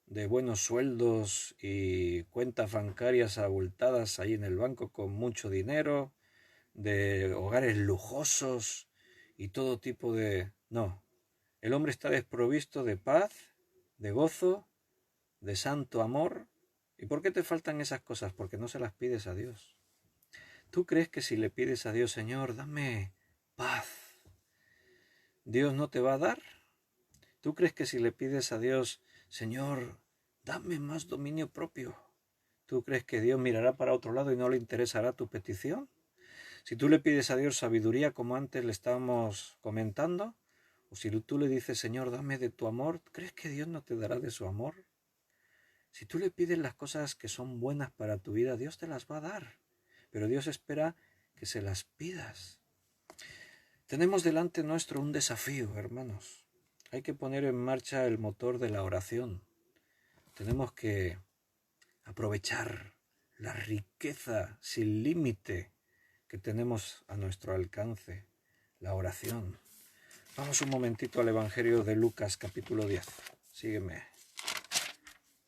de buenos sueldos y cuentas bancarias abultadas ahí en el banco con mucho dinero, de hogares lujosos y todo tipo de... No, el hombre está desprovisto de paz, de gozo, de santo amor. ¿Y por qué te faltan esas cosas? Porque no se las pides a Dios. ¿Tú crees que si le pides a Dios, Señor, dame paz, Dios no te va a dar? ¿Tú crees que si le pides a Dios, Señor, dame más dominio propio, tú crees que Dios mirará para otro lado y no le interesará tu petición? Si tú le pides a Dios sabiduría, como antes le estábamos comentando, o si tú le dices, Señor, dame de tu amor, ¿crees que Dios no te dará de su amor? Si tú le pides las cosas que son buenas para tu vida, Dios te las va a dar, pero Dios espera que se las pidas. Tenemos delante nuestro un desafío, hermanos. hay que poner en marcha el motor de la oración. Tenemos que aprovechar la riqueza sin límite que tenemos a nuestro alcance, la oración. Vamos un momentito al Evangelio de Lucas, capítulo 10. Sígueme.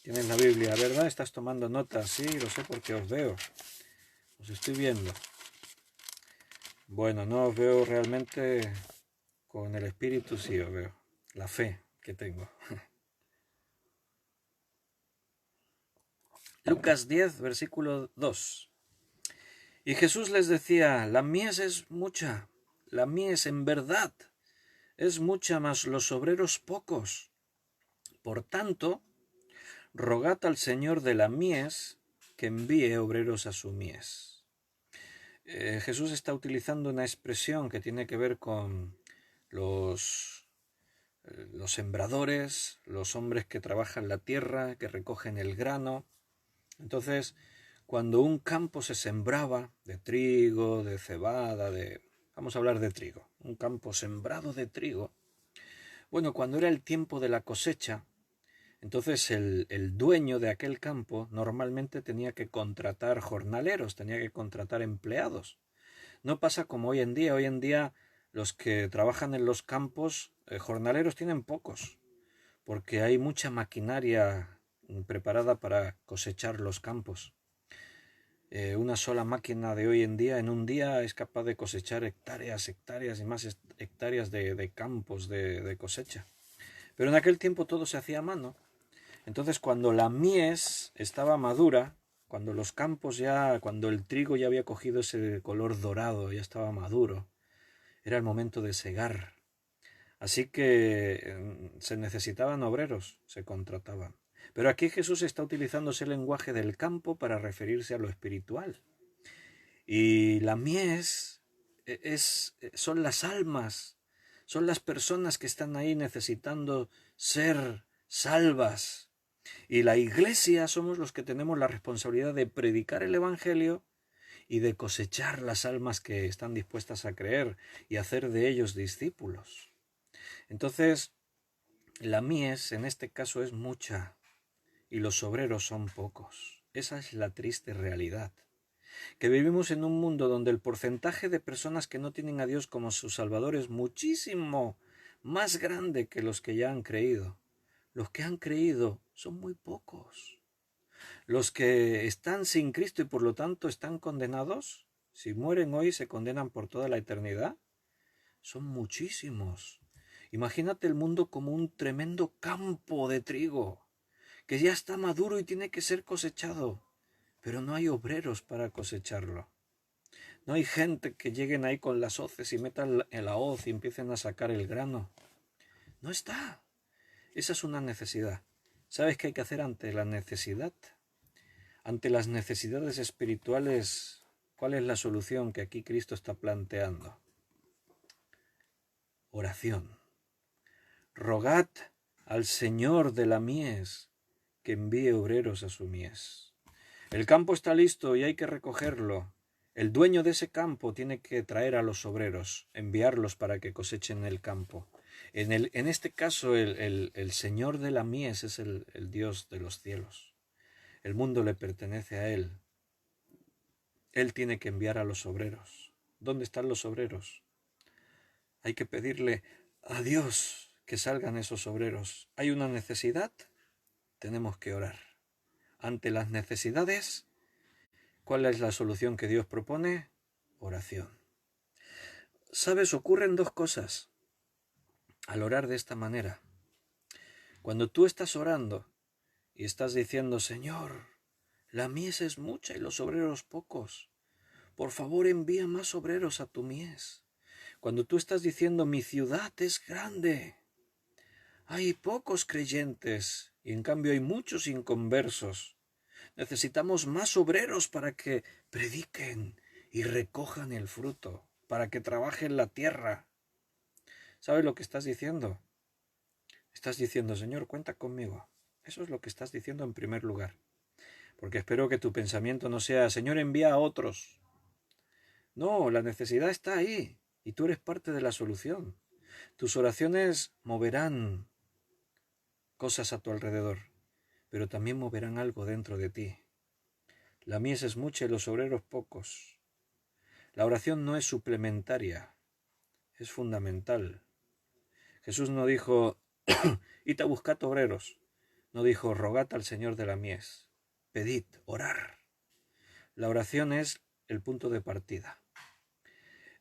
Tienes la Biblia, ¿verdad? Estás tomando notas. Sí, lo sé porque os veo. Os estoy viendo. Bueno, no os veo realmente con el espíritu, sí os veo. La fe que tengo. Lucas 10, versículo 2. Y Jesús les decía, la mies es mucha, la mies en verdad es mucha, mas los obreros pocos. Por tanto, rogad al Señor de la mies que envíe obreros a su mies. Jesús está utilizando una expresión que tiene que ver con los sembradores, los hombres que trabajan la tierra, que recogen el grano. Entonces, cuando un campo se sembraba de trigo, de cebada, vamos a hablar de trigo, un campo sembrado de trigo. Bueno, cuando era el tiempo de la cosecha, entonces el dueño de aquel campo normalmente tenía que contratar jornaleros, tenía que contratar empleados. No pasa como hoy en día los que trabajan en los campos, jornaleros tienen pocos, porque hay mucha maquinaria preparada para cosechar los campos. Una sola máquina de hoy en día, en un día, es capaz de cosechar hectáreas y más hectáreas de campos de cosecha. Pero en aquel tiempo todo se hacía a mano. Entonces, cuando la mies estaba madura, cuando los campos cuando el trigo ya había cogido ese color dorado, ya estaba maduro, era el momento de segar. Así que se necesitaban obreros, se contrataban. Pero aquí Jesús está utilizando ese lenguaje del campo para referirse a lo espiritual. Y la mies son las almas, son las personas que están ahí necesitando ser salvas. Y la iglesia somos los que tenemos la responsabilidad de predicar el Evangelio y de cosechar las almas que están dispuestas a creer y hacer de ellos discípulos. Entonces, la mies en este caso es mucha y los obreros son pocos. Esa es la triste realidad. Que vivimos en un mundo donde el porcentaje de personas que no tienen a Dios como su Salvador es muchísimo más grande que los que ya han creído. Los que han creído son muy pocos. Los que están sin Cristo y por lo tanto están condenados, si mueren hoy se condenan por toda la eternidad, son muchísimos. Imagínate el mundo como un tremendo campo de trigo, que ya está maduro y tiene que ser cosechado, pero no hay obreros para cosecharlo. No hay gente que lleguen ahí con las hoces y metan en la hoz y empiecen a sacar el grano. No está. Esa es una necesidad. ¿Sabes qué hay que hacer ante la necesidad? Ante las necesidades espirituales, ¿cuál es la solución que aquí Cristo está planteando? Oración. Rogad al Señor de la mies que envíe obreros a su mies. El campo está listo y hay que recogerlo. El dueño de ese campo tiene que traer a los obreros, enviarlos para que cosechen el campo. En este caso, el Señor de la mies es el Dios de los cielos. El mundo le pertenece a Él. Él tiene que enviar a los obreros. ¿Dónde están los obreros? Hay que pedirle a Dios que salgan esos obreros. ¿Hay una necesidad? Tenemos que orar. Ante las necesidades, ¿cuál es la solución que Dios propone? Oración. ¿Sabes? Ocurren dos cosas al orar de esta manera. Cuando tú estás orando y estás diciendo, Señor, la mies es mucha y los obreros pocos. Por favor, envía más obreros a tu mies. Cuando tú estás diciendo, mi ciudad es grande, hay pocos creyentes y en cambio hay muchos inconversos. Necesitamos más obreros para que prediquen y recojan el fruto, para que trabajen la tierra. ¿Sabes lo que estás diciendo? Estás diciendo, Señor, cuenta conmigo. Eso es lo que estás diciendo en primer lugar. Porque espero que tu pensamiento no sea, Señor, envía a otros. No, la necesidad está ahí y tú eres parte de la solución. Tus oraciones moverán cosas a tu alrededor, pero también moverán algo dentro de ti. La mies es mucha y los obreros pocos. La oración no es suplementaria, es fundamental. Jesús no dijo, id a buscar obreros. No dijo, rogad al Señor de la mies. Pedid, orar. La oración es el punto de partida.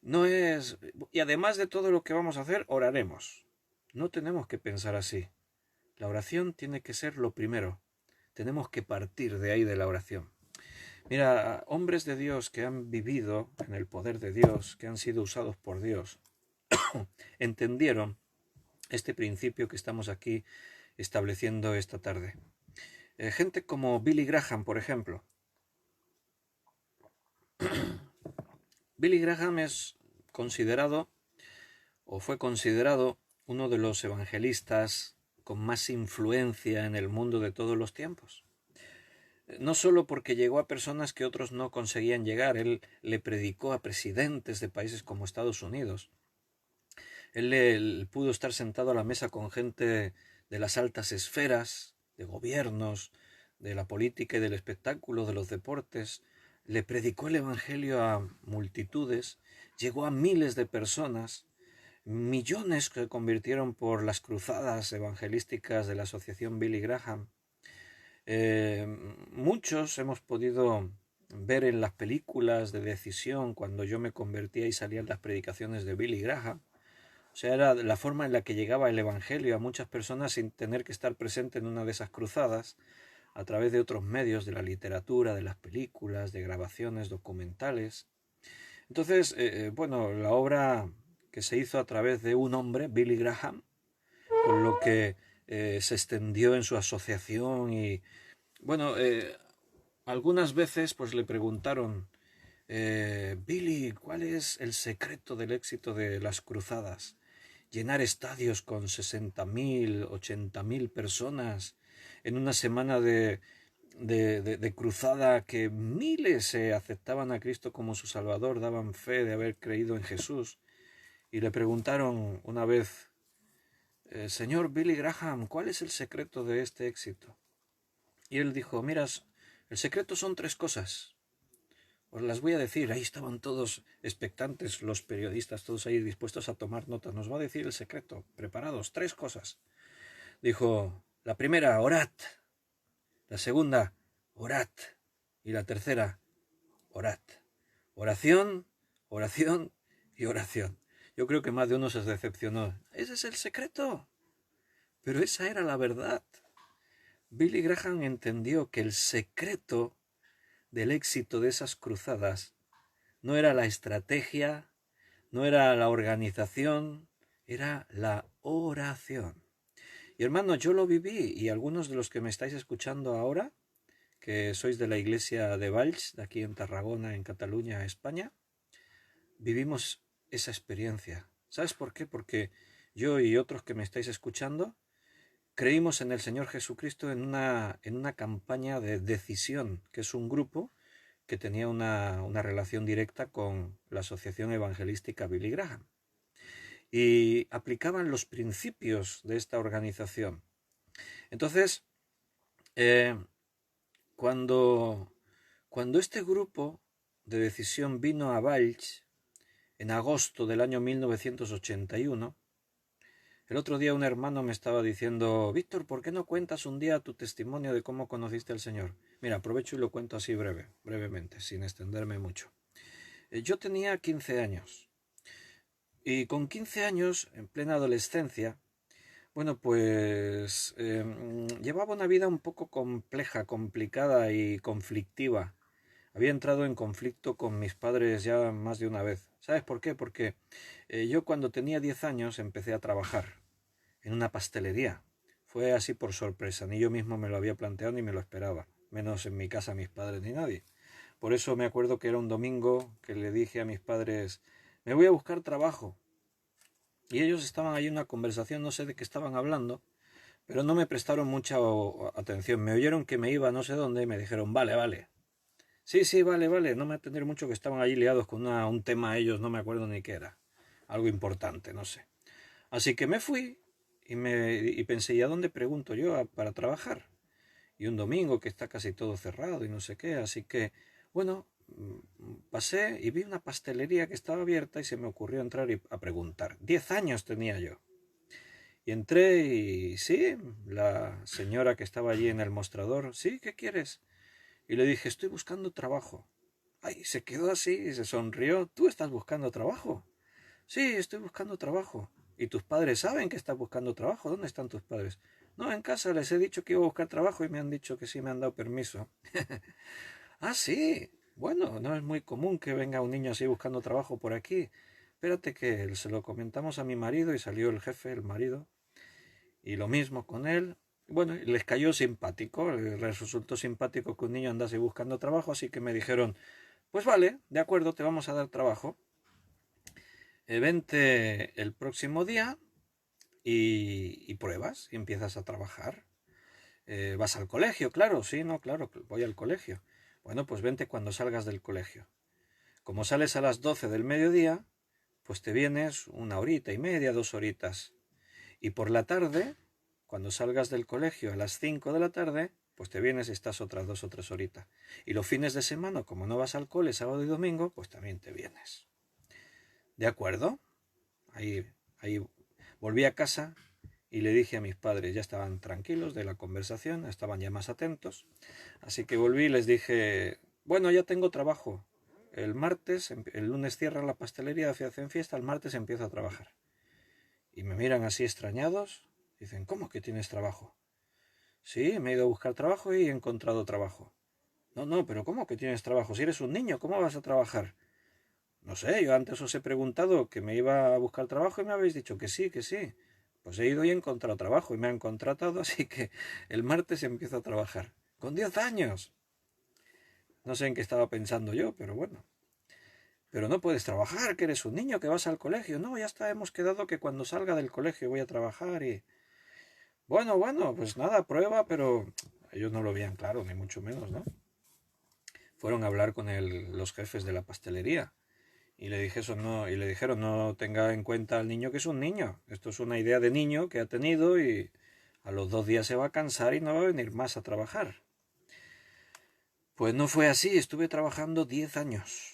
No es... Y además de todo lo que vamos a hacer, oraremos. No tenemos que pensar así. La oración tiene que ser lo primero. Tenemos que partir de ahí de la oración. Mira, hombres de Dios que han vivido en el poder de Dios, que han sido usados por Dios, entendieron este principio que estamos aquí estableciendo esta tarde. Gente como Billy Graham, por ejemplo. Billy Graham es considerado, o fue considerado, uno de los evangelistas con más influencia en el mundo de todos los tiempos. No solo porque llegó a personas que otros no conseguían llegar, él le predicó a presidentes de países como Estados Unidos. Él pudo estar sentado a la mesa con gente de las altas esferas, de gobiernos, de la política y del espectáculo, de los deportes. Le predicó el evangelio a multitudes, llegó a miles de personas, millones que se convirtieron por las cruzadas evangelísticas de la asociación Billy Graham. Muchos hemos podido ver en las películas de Decisión cuando yo me convertía y salían las predicaciones de Billy Graham. O sea, era la forma en la que llegaba el evangelio a muchas personas sin tener que estar presente en una de esas cruzadas, a través de otros medios, de la literatura, de las películas, de grabaciones documentales. Entonces, bueno, la obra que se hizo a través de un hombre, Billy Graham, con lo que se extendió en su asociación y, bueno, algunas veces pues le preguntaron, Billy, ¿cuál es el secreto del éxito de las cruzadas? Llenar estadios con 60.000, 80.000 personas en una semana de cruzada, que miles se aceptaban a Cristo como su Salvador, daban fe de haber creído en Jesús. Y le preguntaron una vez, Señor Billy Graham, ¿cuál es el secreto de este éxito? Y él dijo, mira, el secreto son 3 cosas. Os las voy a decir. Ahí estaban todos expectantes, los periodistas, todos ahí dispuestos a tomar notas. Nos va a decir el secreto. Preparados, 3 cosas. Dijo, la primera, orad. La segunda, orad. Y la tercera, orad. Oración, oración y oración. Yo creo que más de uno se decepcionó. Ese es el secreto. Pero esa era la verdad. Billy Graham entendió que el secreto del éxito de esas cruzadas no era la estrategia, no era la organización, era la oración. Y hermano, yo lo viví, y algunos de los que me estáis escuchando ahora, que sois de la iglesia de Valls, de aquí en Tarragona, en Cataluña, España, vivimos esa experiencia. ¿Sabes por qué? Porque yo y otros que me estáis escuchando creímos en el Señor Jesucristo en una campaña de Decisión, que es un grupo que tenía una relación directa con la Asociación Evangelística Billy Graham. Y aplicaban los principios de esta organización. Entonces, cuando este grupo de Decisión vino a Valls en agosto del año 1981, el otro día un hermano me estaba diciendo, Víctor, ¿por qué no cuentas un día tu testimonio de cómo conociste al Señor? Mira, aprovecho y lo cuento así brevemente, sin extenderme mucho. Yo tenía 15 años. Y con 15 años, en plena adolescencia, bueno, pues llevaba una vida un poco compleja, complicada y conflictiva. Había entrado en conflicto con mis padres ya más de una vez. ¿Sabes por qué? Porque yo cuando tenía 10 años empecé a trabajar en una pastelería. Fue así por sorpresa, ni yo mismo me lo había planteado ni me lo esperaba, menos en mi casa mis padres ni nadie. Por eso me acuerdo que era un domingo que le dije a mis padres, me voy a buscar trabajo. Y ellos estaban ahí en una conversación, no sé de qué estaban hablando, pero no me prestaron mucha atención. Me oyeron que me iba no sé dónde y me dijeron, vale, vale. Sí, vale, no me atendieron mucho, que estaban allí liados con un tema ellos, no me acuerdo ni qué era. Algo importante, no sé. Así que me fui y pensé, ¿y a dónde pregunto yo para trabajar? Y un domingo que está casi todo cerrado y no sé qué, así que, bueno, pasé y vi una pastelería que estaba abierta y se me ocurrió entrar a preguntar. 10 años tenía yo. Y entré y sí, la señora que estaba allí en el mostrador, sí, ¿qué quieres? Y le dije, estoy buscando trabajo. Ay, se quedó así y se sonrió. ¿Tú estás buscando trabajo? Sí, estoy buscando trabajo. ¿Y tus padres saben que estás buscando trabajo? ¿Dónde están tus padres? No, en casa les he dicho que iba a buscar trabajo y me han dicho que sí, me han dado permiso. Ah, sí. Bueno, no es muy común que venga un niño así buscando trabajo por aquí. Espérate que se lo comentamos a mi marido y salió el jefe, el marido, y lo mismo con él. Bueno, les cayó simpático, les resultó simpático que un niño andase buscando trabajo, así que me dijeron, pues vale, de acuerdo, te vamos a dar trabajo. Vente el próximo día y pruebas y empiezas a trabajar. Vas al colegio, claro, sí, no, claro, voy al colegio. Bueno, pues vente cuando salgas del colegio. Como sales a las 12 del mediodía, pues te vienes 1 horita y media, 2 horitas. Y por la tarde, cuando salgas del colegio a las 5 de la tarde, pues te vienes y estás otras 2 o 3 horitas. Y los fines de semana, como no vas al cole sábado y domingo, pues también te vienes. ¿De acuerdo? Ahí volví a casa y le dije a mis padres, ya estaban tranquilos de la conversación, estaban ya más atentos. Así que volví y les dije, bueno, ya tengo trabajo. El martes, el lunes cierra la pastelería, hacen fiesta, el martes empiezo a trabajar. Y me miran así extrañados. Dicen, ¿cómo que tienes trabajo? Sí, me he ido a buscar trabajo y he encontrado trabajo. No, no, pero ¿cómo que tienes trabajo? Si eres un niño, ¿cómo vas a trabajar? No sé, yo antes os he preguntado que me iba a buscar trabajo y me habéis dicho que sí, que sí. Pues he ido y he encontrado trabajo y me han contratado, así que el martes empiezo a trabajar. ¡Con 10 años! No sé en qué estaba pensando yo, pero bueno. Pero no puedes trabajar, que eres un niño, que vas al colegio. No, ya está, hemos quedado que cuando salga del colegio voy a trabajar y... Bueno, pues nada, prueba, pero ellos no lo veían claro, ni mucho menos, ¿no? Fueron a hablar con los jefes de la pastelería y le dije eso, no, y le dijeron, no tenga en cuenta al niño que es un niño. Esto es una idea de niño que ha tenido y a los 2 días se va a cansar y no va a venir más a trabajar. Pues no fue así, estuve trabajando 10 años.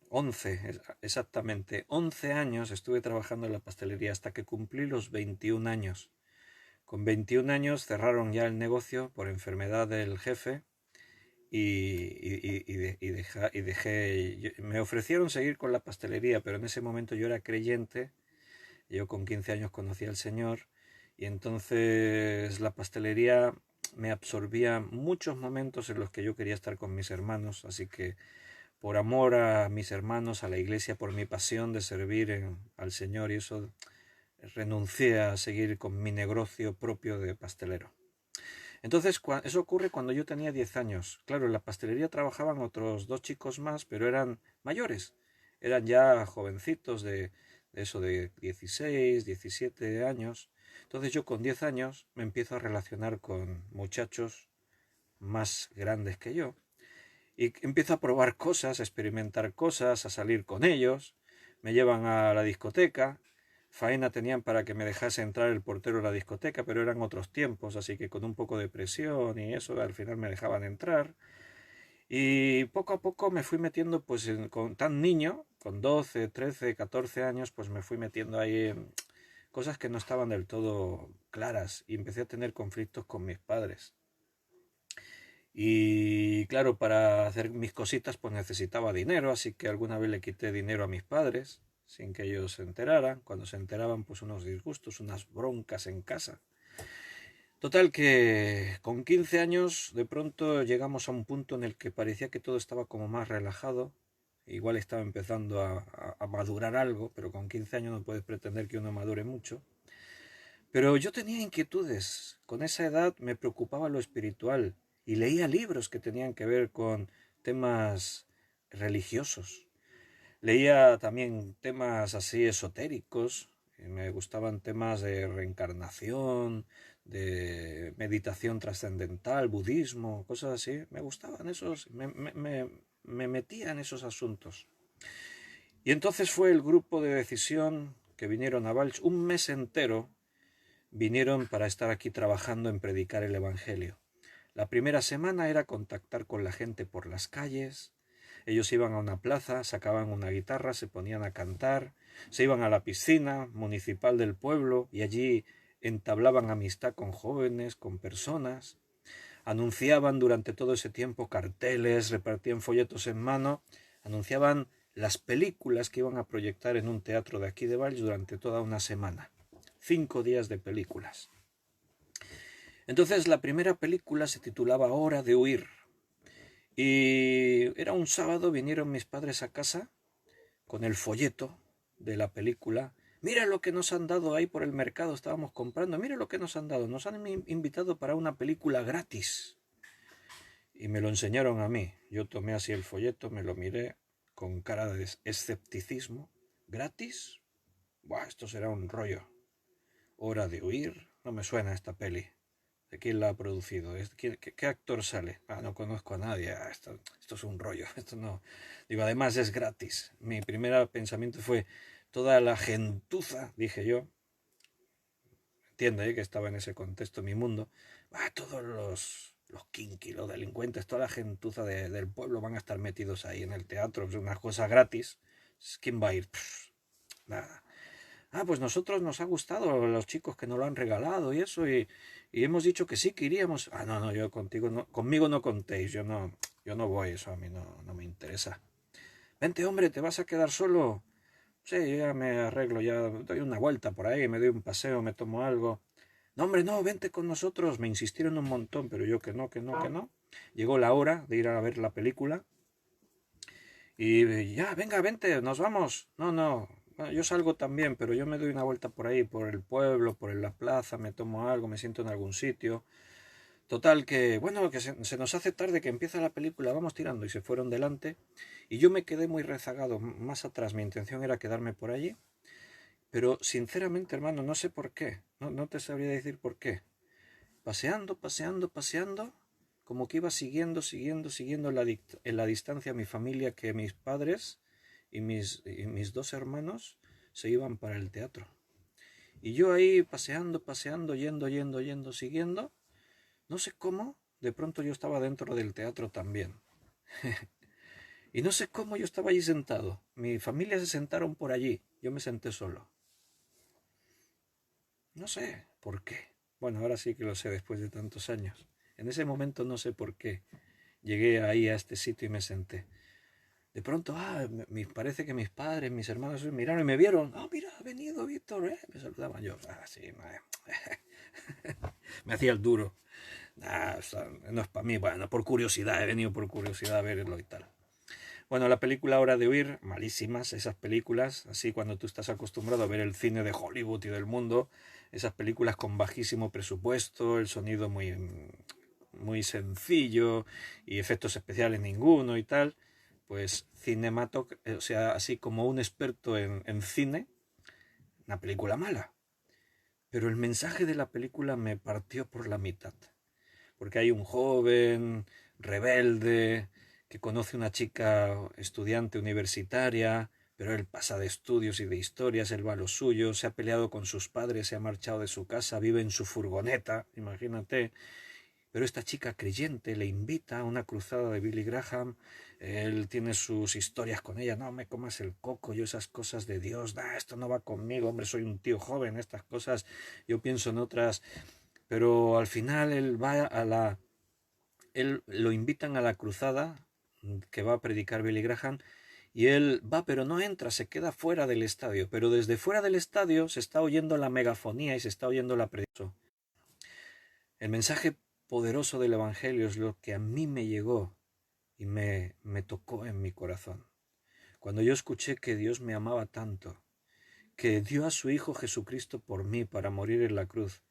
11, exactamente. 11 años estuve trabajando en la pastelería hasta que cumplí los 21 años. Con 21 años cerraron ya el negocio por enfermedad del jefe y dejé, me ofrecieron seguir con la pastelería, pero en ese momento yo era creyente, yo con 15 años conocí al Señor y entonces la pastelería me absorbía muchos momentos en los que yo quería estar con mis hermanos, así que por amor a mis hermanos, a la iglesia, por mi pasión de servir al Señor y eso, renuncié a seguir con mi negocio propio de pastelero. Entonces, eso ocurre cuando yo tenía 10 años. Claro, en la pastelería trabajaban otros 2 chicos más, pero eran mayores. Eran ya jovencitos de eso de 16, 17 años. Entonces yo con 10 años me empiezo a relacionar con muchachos más grandes que yo. Y empiezo a probar cosas, a experimentar cosas, a salir con ellos. Me llevan a la discoteca. Faena tenían para que me dejase entrar el portero de la discoteca, pero eran otros tiempos, así que con un poco de presión y eso, al final me dejaban entrar. Y poco a poco me fui metiendo, pues con tan niño, con 12, 13, 14 años, pues me fui metiendo ahí en cosas que no estaban del todo claras y empecé a tener conflictos con mis padres. Y claro, para hacer mis cositas pues necesitaba dinero, así que alguna vez le quité dinero a mis padres sin que ellos se enteraran. Cuando se enteraban pues unos disgustos, unas broncas en casa. Total que con 15 años de pronto llegamos a un punto en el que parecía que todo estaba como más relajado. Igual estaba empezando a madurar algo, pero con 15 años no puedes pretender que uno madure mucho. Pero yo tenía inquietudes. Con esa edad me preocupaba lo espiritual y leía libros que tenían que ver con temas religiosos. Leía también temas así esotéricos. Me gustaban temas de reencarnación, de meditación trascendental, budismo, cosas así. Me gustaban esos, me metía en esos asuntos. Y entonces fue el grupo de decisión que vinieron a Valls, un mes entero vinieron para estar aquí trabajando en predicar el Evangelio. La primera semana era contactar con la gente por las calles. Ellos iban a una plaza, sacaban una guitarra, se ponían a cantar, se iban a la piscina municipal del pueblo y allí entablaban amistad con jóvenes, con personas. Anunciaban durante todo ese tiempo carteles, repartían folletos en mano, anunciaban las películas que iban a proyectar en un teatro de aquí de Valls durante toda una semana. 5 días de películas. Entonces la primera película se titulaba Hora de huir. Y era un sábado, vinieron mis padres a casa con el folleto de la película. Mira lo que nos han dado ahí por el mercado, estábamos comprando, mira lo que nos han dado. Nos han invitado para una película gratis. Y me lo enseñaron a mí. Yo tomé así el folleto, me lo miré con cara de escepticismo. ¿Gratis? Buah, esto será un rollo. Hora de huir. No me suena esta peli. ¿De quién la ha producido? ¿Qué actor sale? Ah, no conozco a nadie. Esto es un rollo. Esto no. Digo, además es gratis. Mi primer pensamiento fue toda la gentuza, dije yo. Entiende que estaba en ese contexto mi mundo. Todos los kinky, los delincuentes, toda la gentuza del pueblo van a estar metidos ahí en el teatro. Es una cosa gratis. ¿Quién va a ir? Nada. Pues nosotros nos ha gustado los chicos que nos lo han regalado y eso, y hemos dicho que sí, que iríamos. No, yo conmigo no contéis, yo no voy, eso a mí no me interesa. Vente, hombre, ¿te vas a quedar solo? Sí, yo ya me arreglo, ya doy una vuelta por ahí, me doy un paseo, me tomo algo. No, hombre, no, vente con nosotros. Me insistieron un montón, pero yo que no. Llegó la hora de ir a ver la película y ya, venga, vente, nos vamos. No, bueno, yo salgo también, pero yo me doy una vuelta por ahí, por el pueblo, por la plaza, me tomo algo, me siento en algún sitio. Total que, bueno, que se nos hace tarde, que empieza la película, vamos tirando. Y se fueron delante y yo me quedé muy rezagado, más atrás. Mi intención era quedarme por allí, pero sinceramente, hermano, no sé por qué, no te sabría decir por qué. Paseando, como que iba siguiendo en la distancia a mi familia, que mis padres y mis 2 hermanos se iban para el teatro. Y yo ahí paseando, yendo, siguiendo. No sé cómo, de pronto yo estaba dentro del teatro también. Y no sé cómo yo estaba allí sentado. Mi familia se sentaron por allí, yo me senté solo. No sé por qué. Bueno, ahora sí que lo sé después de tantos años. En ese momento no sé por qué. Llegué ahí a este sitio y me senté. De pronto, parece que mis padres, mis hermanos me miraron y me vieron. Mira, ha venido Víctor, ¿eh? Me saludaban yo. Sí, me hacía el duro. No es para mí. Bueno, por curiosidad, he venido por curiosidad a verlo y tal. Bueno, la película Hora de huir, malísimas esas películas, así cuando tú estás acostumbrado a ver el cine de Hollywood y del mundo, esas películas con bajísimo presupuesto, el sonido muy sencillo y efectos especiales ninguno y tal, pues o sea, así como un experto en cine, una película mala. Pero el mensaje de la película me partió por la mitad, porque hay un joven rebelde que conoce una chica estudiante universitaria, pero él pasa de estudios y de historias, él va a lo suyo, se ha peleado con sus padres, se ha marchado de su casa, vive en su furgoneta, imagínate. Pero esta chica creyente le invita a una cruzada de Billy Graham. Él tiene sus historias con ella. No me comas el coco, yo esas cosas de Dios, esto no va conmigo, hombre, soy un tío joven, estas cosas, yo pienso en otras. Pero al final él lo invitan a la cruzada que va a predicar Billy Graham, y él va, pero no entra, se queda fuera del estadio. Pero desde fuera del estadio se está oyendo la megafonía y se está oyendo la predicación. El mensaje poderoso del Evangelio es lo que a mí me llegó y me tocó en mi corazón. Cuando yo escuché que Dios me amaba tanto, que dio a su Hijo Jesucristo por mí para morir en la cruz.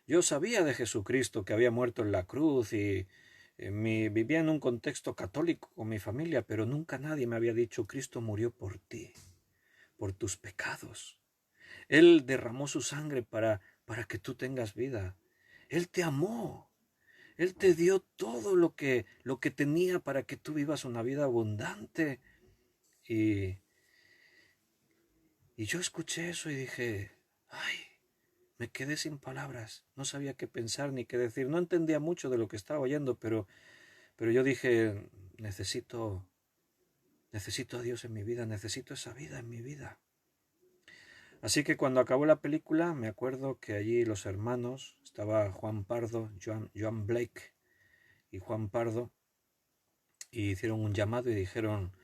Yo sabía de Jesucristo, que había muerto en la cruz, y vivía en un contexto católico con mi familia, pero nunca nadie me había dicho: Cristo murió por ti, por tus pecados. Él derramó su sangre para que tú tengas vida. Él te amó. Él te dio todo lo que tenía para que tú vivas una vida abundante. Y Y yo escuché eso y dije, ay, me quedé sin palabras, no sabía qué pensar ni qué decir, no entendía mucho de lo que estaba oyendo, pero yo dije, necesito a Dios en mi vida, necesito esa vida en mi vida. Así que cuando acabó la película, me acuerdo que allí los hermanos, estaba Juan Pardo, Joan Blake y Juan Pardo, y hicieron un llamado y dijeron,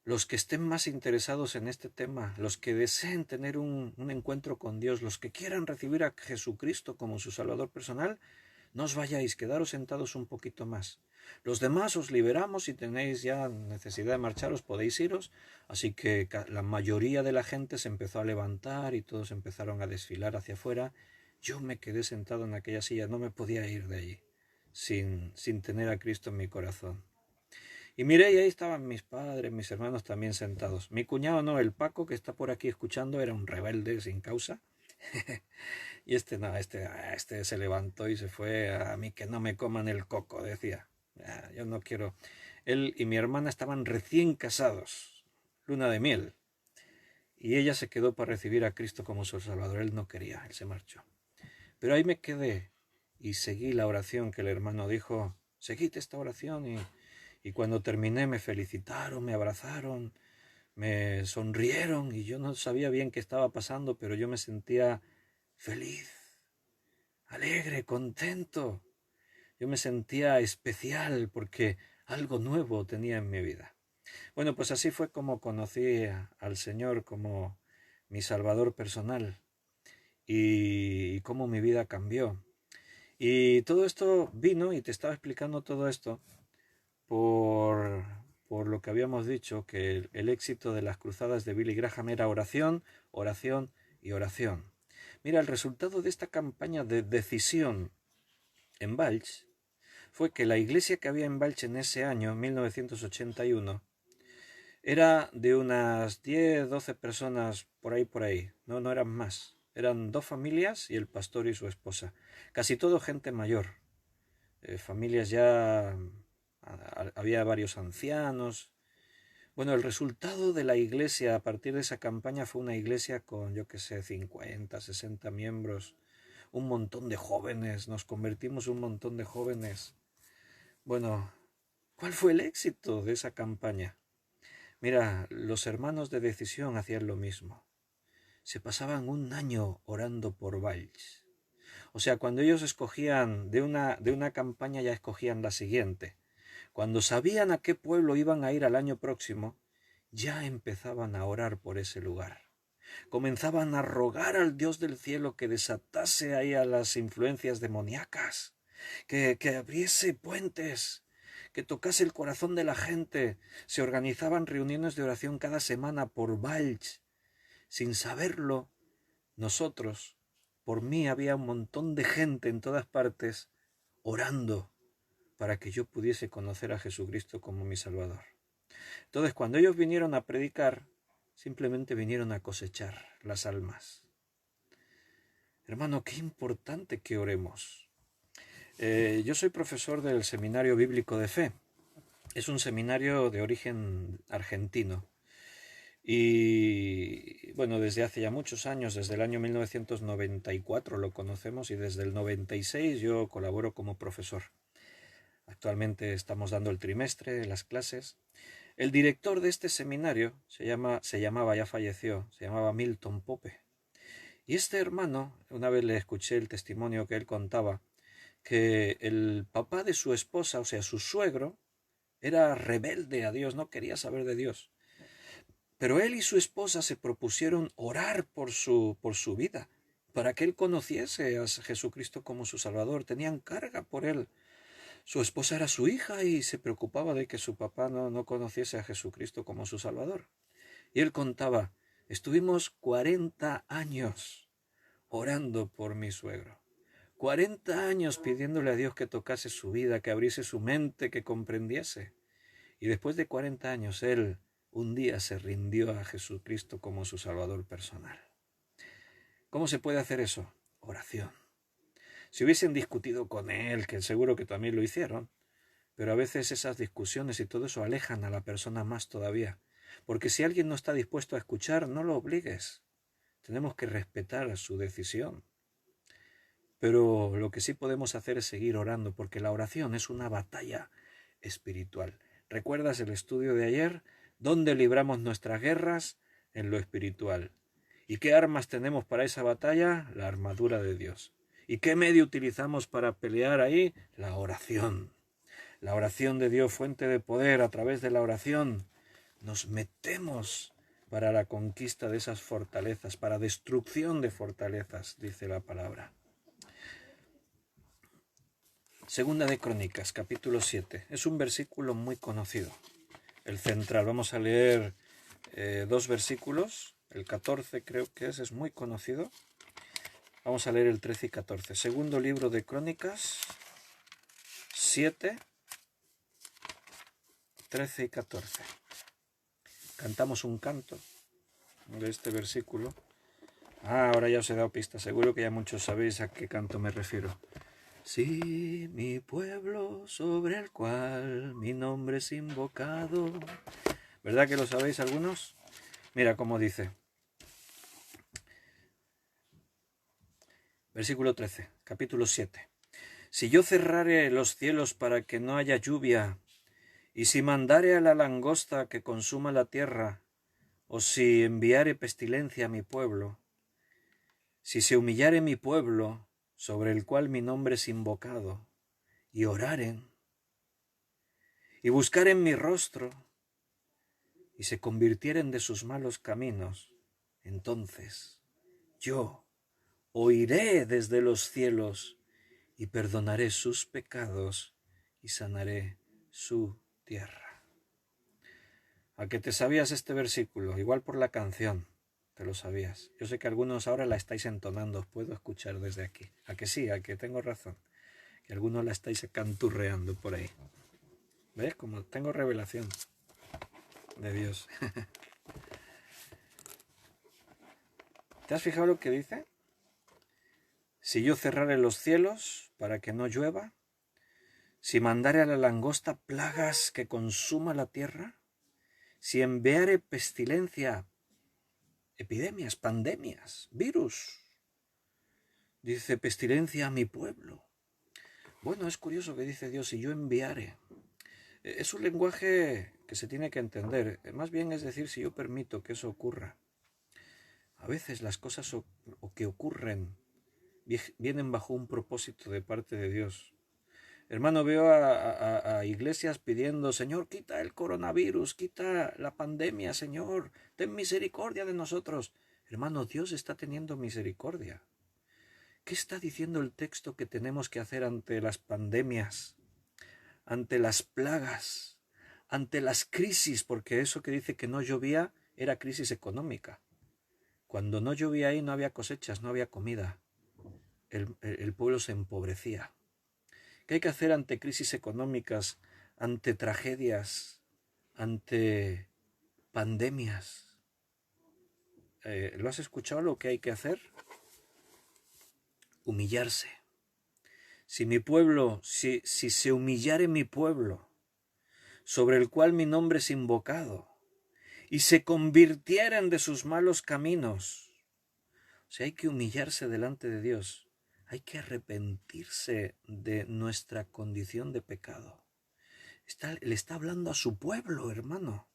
los que estén más interesados en este tema, los que deseen tener un encuentro con Dios, los que quieran recibir a Jesucristo como su Salvador personal, no os vayáis, quedaros sentados un poquito más. Los demás os liberamos, si tenéis ya necesidad de marcharos podéis iros. Así que la mayoría de la gente se empezó a levantar y todos empezaron a desfilar hacia afuera. Yo me quedé sentado en aquella silla, no me podía ir de allí sin tener a Cristo en mi corazón. Y miré y ahí estaban mis padres, mis hermanos también sentados. Mi cuñado no, el Paco, que está por aquí escuchando, era un rebelde sin causa. Y este se levantó y se fue. A mí que no me coman el coco, decía. Yo no quiero. Él y mi hermana estaban recién casados, luna de miel. Y ella se quedó para recibir a Cristo como su Salvador. Él no quería, él se marchó. Pero ahí me quedé y seguí la oración que el hermano dijo. Seguid esta oración y cuando terminé me felicitaron, me abrazaron, me sonrieron y yo no sabía bien qué estaba pasando, pero yo me sentía feliz, alegre, contento. Yo me sentía especial porque algo nuevo tenía en mi vida. Bueno, pues así fue como conocí al Señor como mi Salvador personal y cómo mi vida cambió. Y todo esto vino, y te estaba explicando todo esto, por, por lo que habíamos dicho, que el éxito de las cruzadas de Billy Graham era oración, oración y oración. Mira, el resultado de esta campaña de decisión en Valls fue que la iglesia que había en Valls en ese año, 1981, era de unas 10, 12 personas por ahí, no eran más. Eran 2 familias y el pastor y su esposa. Casi todo gente mayor. Familias ya... Había varios ancianos. Bueno, el resultado de la iglesia a partir de esa campaña fue una iglesia con, yo qué sé, 50, 60 miembros. Un montón de jóvenes. Nos convertimos un montón de jóvenes. Bueno, ¿cuál fue el éxito de esa campaña? Mira, los hermanos de Decisión hacían lo mismo. Se pasaban un año orando por Valls. O sea, cuando ellos escogían de una campaña, ya escogían la siguiente. Cuando sabían a qué pueblo iban a ir al año próximo, ya empezaban a orar por ese lugar. Comenzaban a rogar al Dios del cielo que desatase ahí a las influencias demoníacas, que abriese puentes, que tocase el corazón de la gente. Se organizaban reuniones de oración cada semana por Valls. Sin saberlo, nosotros, por mí había un montón de gente en todas partes orando para que yo pudiese conocer a Jesucristo como mi Salvador. Entonces, cuando ellos vinieron a predicar, simplemente vinieron a cosechar las almas. Hermano, qué importante que oremos. Yo soy profesor del Seminario Bíblico de Fe. Es un seminario de origen argentino. Y bueno, desde hace ya muchos años, desde el año 1994 lo conocemos, y desde el 96 yo colaboro como profesor. Actualmente estamos dando el trimestre, las clases. El director de este seminario ya falleció, se llamaba Milton Pope. Y este hermano, una vez le escuché el testimonio que él contaba, que el papá de su esposa, o sea, su suegro, era rebelde a Dios, no quería saber de Dios. Pero él y su esposa se propusieron orar por su vida, para que él conociese a Jesucristo como su Salvador. Tenían carga por él. Su esposa era su hija y se preocupaba de que su papá no conociese a Jesucristo como su Salvador. Y él contaba, estuvimos 40 años orando por mi suegro. 40 años pidiéndole a Dios que tocase su vida, que abriese su mente, que comprendiese. Y después de 40 años, él un día se rindió a Jesucristo como su Salvador personal. ¿Cómo se puede hacer eso? Oración. Si hubiesen discutido con él, que seguro que también lo hicieron, pero a veces esas discusiones y todo eso alejan a la persona más todavía. Porque si alguien no está dispuesto a escuchar, no lo obligues. Tenemos que respetar su decisión. Pero lo que sí podemos hacer es seguir orando, porque la oración es una batalla espiritual. ¿Recuerdas el estudio de ayer? ¿Dónde libramos nuestras guerras? En lo espiritual. ¿Y qué armas tenemos para esa batalla? La armadura de Dios. ¿Y qué medio utilizamos para pelear ahí? La oración. La oración de Dios, fuente de poder. A través de la oración nos metemos para la conquista de esas fortalezas, para destrucción de fortalezas, dice la palabra. Segunda de Crónicas, capítulo 7. Es un versículo muy conocido, el central. Vamos a leer dos versículos. El 14 creo que es muy conocido. Vamos a leer el 13 y 14. Segundo libro de Crónicas, 7, 13 y 14. Cantamos un canto de este versículo. Ahora ya os he dado pista. Seguro que ya muchos sabéis a qué canto me refiero. Sí, mi pueblo sobre el cual mi nombre es invocado. ¿Verdad que lo sabéis algunos? Mira cómo dice. Versículo 13, capítulo 7. Si yo cerrare los cielos para que no haya lluvia, y si mandare a la langosta que consuma la tierra, o si enviare pestilencia a mi pueblo, si se humillare mi pueblo, sobre el cual mi nombre es invocado, y oraren, y buscaren mi rostro, y se convirtieren de sus malos caminos, entonces yo oiré desde los cielos, y perdonaré sus pecados, y sanaré su tierra. ¿A que te sabías este versículo? Igual por la canción, te lo sabías. Yo sé que algunos ahora la estáis entonando, os puedo escuchar desde aquí. ¿A que sí? ¿A que tengo razón? Que algunos la estáis canturreando por ahí. ¿Ves? Como tengo revelación de Dios. ¿Te has fijado lo que dice? Si yo cerrare los cielos para que no llueva, si mandare a la langosta plagas que consuma la tierra, si enviare pestilencia, epidemias, pandemias, virus, dice pestilencia a mi pueblo. Bueno, es curioso que dice Dios, si yo enviare. Es un lenguaje que se tiene que entender. Más bien es decir, si yo permito que eso ocurra. A veces las cosas que ocurren vienen bajo un propósito de parte de Dios. Hermano, veo a iglesias pidiendo, Señor, quita el coronavirus, quita la pandemia, Señor, ten misericordia de nosotros. Hermano, Dios está teniendo misericordia. ¿Qué está diciendo el texto que tenemos que hacer ante las pandemias, ante las plagas, ante las crisis? Porque eso que dice que no llovía era crisis económica. Cuando no llovía ahí no había cosechas, no había comida. El pueblo se empobrecía. ¿Qué hay que hacer ante crisis económicas, ante tragedias, ante pandemias? ¿Lo has escuchado lo que hay que hacer? Humillarse. Si mi pueblo, si se humillare mi pueblo, sobre el cual mi nombre es invocado, y se convirtieren de sus malos caminos. O sea, hay que humillarse delante de Dios. Hay que arrepentirse de nuestra condición de pecado. Le está hablando a su pueblo, hermano.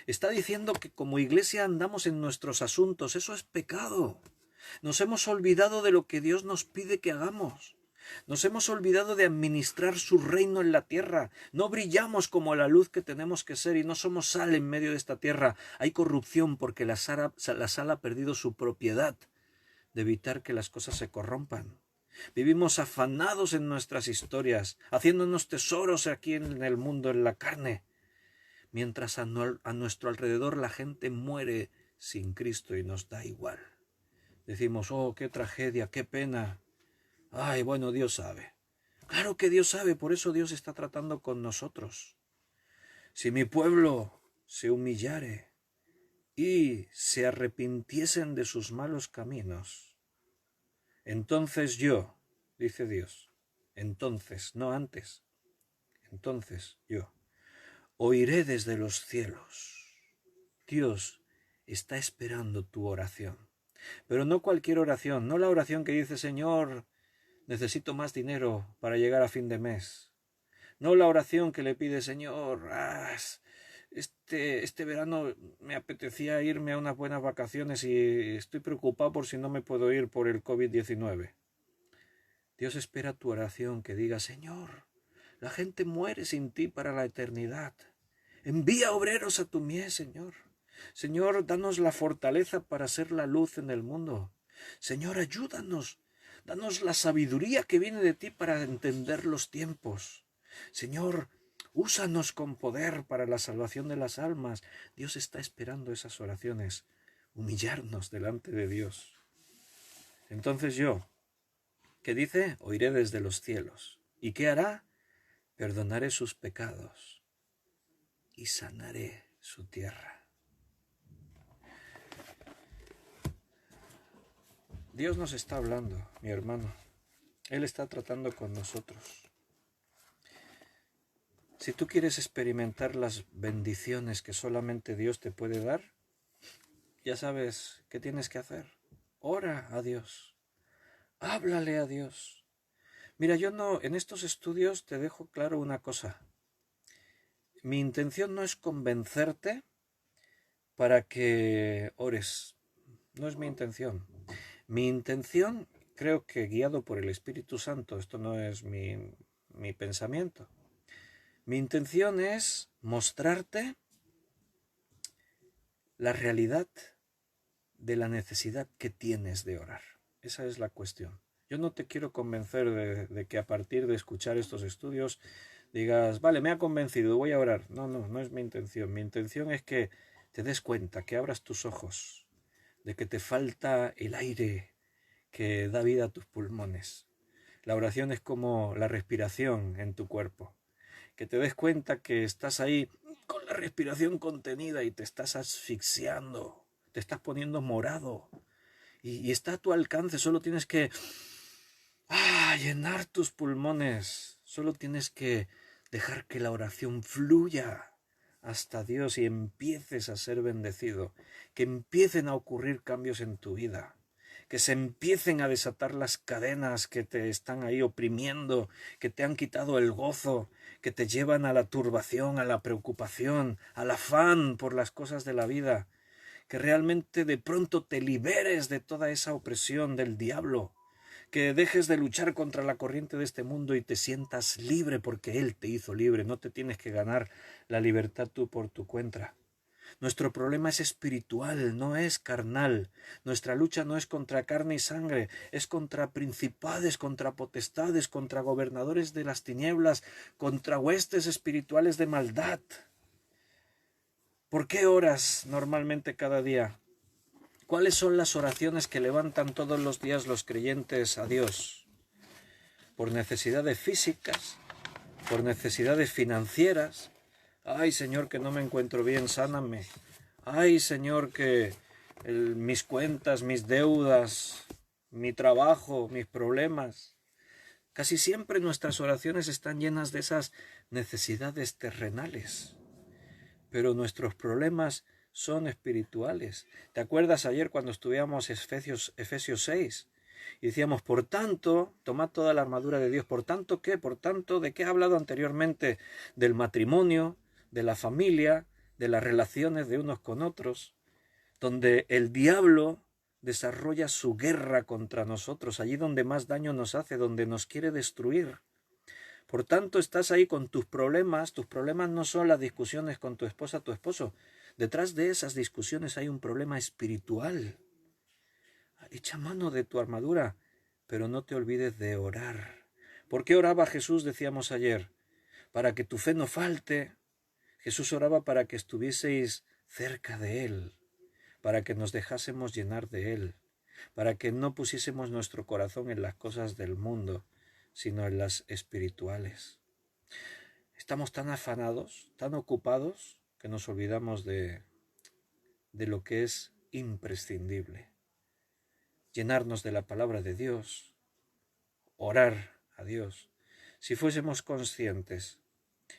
Está diciendo que como iglesia andamos en nuestros asuntos. Eso es pecado. Nos hemos olvidado de lo que Dios nos pide que hagamos. Nos hemos olvidado de administrar su reino en la tierra. No brillamos como la luz que tenemos que ser y no somos sal en medio de esta tierra. Hay corrupción porque la sal ha perdido su propiedad de evitar que las cosas se corrompan. Vivimos afanados en nuestras historias, haciéndonos tesoros aquí en el mundo, en la carne, mientras a nuestro alrededor la gente muere sin Cristo y nos da igual. Decimos, oh, qué tragedia, qué pena. Ay, bueno, Dios sabe. Claro que Dios sabe, por eso Dios está tratando con nosotros. Si mi pueblo se humillare y se arrepintiesen de sus malos caminos, entonces yo, dice Dios, entonces, no antes, entonces yo, oiré desde los cielos. Dios está esperando tu oración. Pero no cualquier oración, no la oración que dice, Señor, necesito más dinero para llegar a fin de mes. No la oración que le pide, Señor, este verano me apetecía irme a unas buenas vacaciones y estoy preocupado por si no me puedo ir por el COVID-19. Dios espera tu oración que diga, Señor, la gente muere sin ti para la eternidad. Envía obreros a tu mies, Señor. Señor, danos la fortaleza para ser la luz en el mundo. Señor, ayúdanos. Danos la sabiduría que viene de ti para entender los tiempos. Señor, úsanos con poder para la salvación de las almas. Dios está esperando esas oraciones. Humillarnos delante de Dios. Entonces yo, ¿qué dice? Oiré desde los cielos. ¿Y qué hará? Perdonaré sus pecados y sanaré su tierra. Dios nos está hablando, mi hermano. Él está tratando con nosotros. Si tú quieres experimentar las bendiciones que solamente Dios te puede dar, ya sabes qué tienes que hacer. Ora a Dios. Háblale a Dios. Mira, en estos estudios te dejo claro una cosa. Mi intención no es convencerte para que ores. No es mi intención. Mi intención, creo que guiado por el Espíritu Santo, esto no es mi pensamiento. Mi intención es mostrarte la realidad de la necesidad que tienes de orar. Esa es la cuestión. Yo no te quiero convencer de que a partir de escuchar estos estudios digas, vale, me ha convencido, voy a orar. No es mi intención. Mi intención es que te des cuenta, que abras tus ojos, de que te falta el aire que da vida a tus pulmones. La oración es como la respiración en tu cuerpo. Que te des cuenta que estás ahí con la respiración contenida y te estás asfixiando, te estás poniendo morado y está a tu alcance, solo tienes que llenar tus pulmones, solo tienes que dejar que la oración fluya hasta Dios y empieces a ser bendecido, que empiecen a ocurrir cambios en tu vida, que se empiecen a desatar las cadenas que te están ahí oprimiendo, que te han quitado el gozo, que te llevan a la turbación, a la preocupación, al afán por las cosas de la vida, que realmente de pronto te liberes de toda esa opresión del diablo, que dejes de luchar contra la corriente de este mundo y te sientas libre porque Él te hizo libre, no te tienes que ganar la libertad tú por tu cuenta. Nuestro problema es espiritual, no es carnal. Nuestra lucha no es contra carne y sangre, es contra principades, contra potestades, contra gobernadores de las tinieblas, contra huestes espirituales de maldad. ¿Por qué oras normalmente cada día? ¿Cuáles son las oraciones que levantan todos los días los creyentes a Dios? ¿Por necesidades físicas? ¿Por necesidades financieras? Ay, Señor, que no me encuentro bien, sáname. Ay, Señor, que mis cuentas, mis deudas, mi trabajo, mis problemas. Casi siempre nuestras oraciones están llenas de esas necesidades terrenales. Pero nuestros problemas son espirituales. ¿Te acuerdas ayer cuando estudiamos Efesios 6? Y decíamos, por tanto, tomad toda la armadura de Dios. ¿Por tanto qué? Por tanto, ¿de qué he hablado anteriormente? Del matrimonio, de la familia, de las relaciones de unos con otros, donde el diablo desarrolla su guerra contra nosotros, allí donde más daño nos hace, donde nos quiere destruir. Por tanto, estás ahí con tus problemas no son las discusiones con tu esposa, tu esposo. Detrás de esas discusiones hay un problema espiritual. Echa mano de tu armadura, pero no te olvides de orar. ¿Por qué oraba Jesús, decíamos ayer? Para que tu fe no falte. Jesús oraba para que estuvieseis cerca de Él, para que nos dejásemos llenar de Él, para que no pusiésemos nuestro corazón en las cosas del mundo, sino en las espirituales. Estamos tan afanados, tan ocupados, que nos olvidamos de lo que es imprescindible. Llenarnos de la palabra de Dios, orar a Dios. Si fuésemos conscientes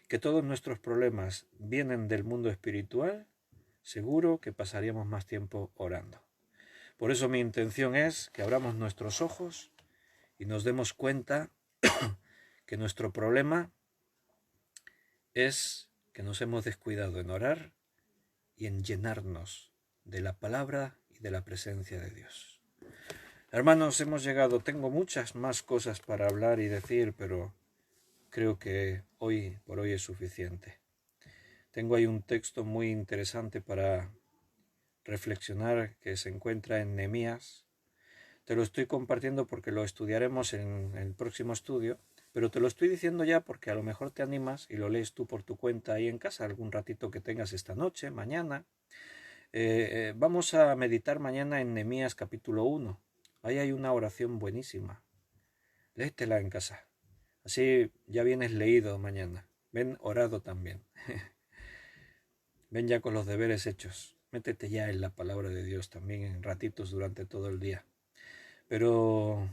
que todos nuestros problemas vienen del mundo espiritual, seguro que pasaríamos más tiempo orando. Por eso mi intención es que abramos nuestros ojos y nos demos cuenta que nuestro problema es que nos hemos descuidado en orar y en llenarnos de la palabra y de la presencia de Dios. Hermanos, hemos llegado, tengo muchas más cosas para hablar y decir, pero creo que por hoy es suficiente. Tengo ahí un texto muy interesante para reflexionar que se encuentra en Nehemías. Te lo estoy compartiendo porque lo estudiaremos en el próximo estudio, pero te lo estoy diciendo ya porque a lo mejor te animas y lo lees tú por tu cuenta ahí en casa, algún ratito que tengas esta noche, mañana. Vamos a meditar mañana en Nehemías capítulo 1. Ahí hay una oración buenísima. Léetela en casa. Así ya vienes leído mañana. Ven orado también. Ven ya con los deberes hechos. Métete ya en la palabra de Dios también en ratitos durante todo el día. Pero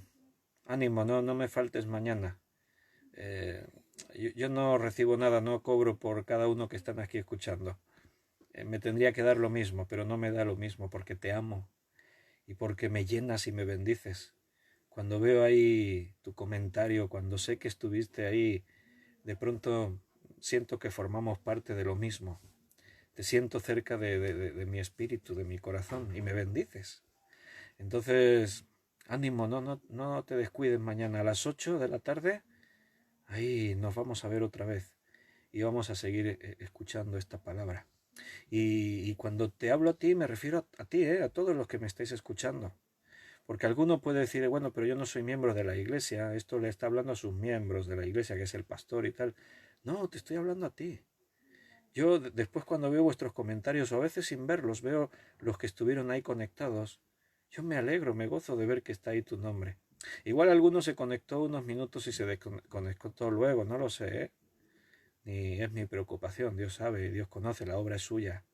ánimo, no me faltes mañana. Yo no recibo nada, no cobro por cada uno que están aquí escuchando. Me tendría que dar lo mismo, pero no me da lo mismo porque te amo y porque me llenas y me bendices. Cuando veo ahí tu comentario, cuando sé que estuviste ahí, de pronto siento que formamos parte de lo mismo. Te siento cerca de mi espíritu, de mi corazón, y me bendices. Entonces, ánimo, no te descuides mañana a las 8 de la tarde. Ahí nos vamos a ver otra vez y vamos a seguir escuchando esta palabra. Y cuando te hablo a ti, me refiero a ti, a todos los que me estáis escuchando. Porque alguno puede decir, bueno, pero yo no soy miembro de la iglesia, esto le está hablando a sus miembros de la iglesia, que es el pastor y tal. No, te estoy hablando a ti. Yo después cuando veo vuestros comentarios, o a veces sin verlos, veo los que estuvieron ahí conectados, yo me alegro, me gozo de ver que está ahí tu nombre. Igual alguno se conectó unos minutos y se desconectó luego, no lo sé, ¿eh? Ni es mi preocupación, Dios sabe, Dios conoce, la obra es suya.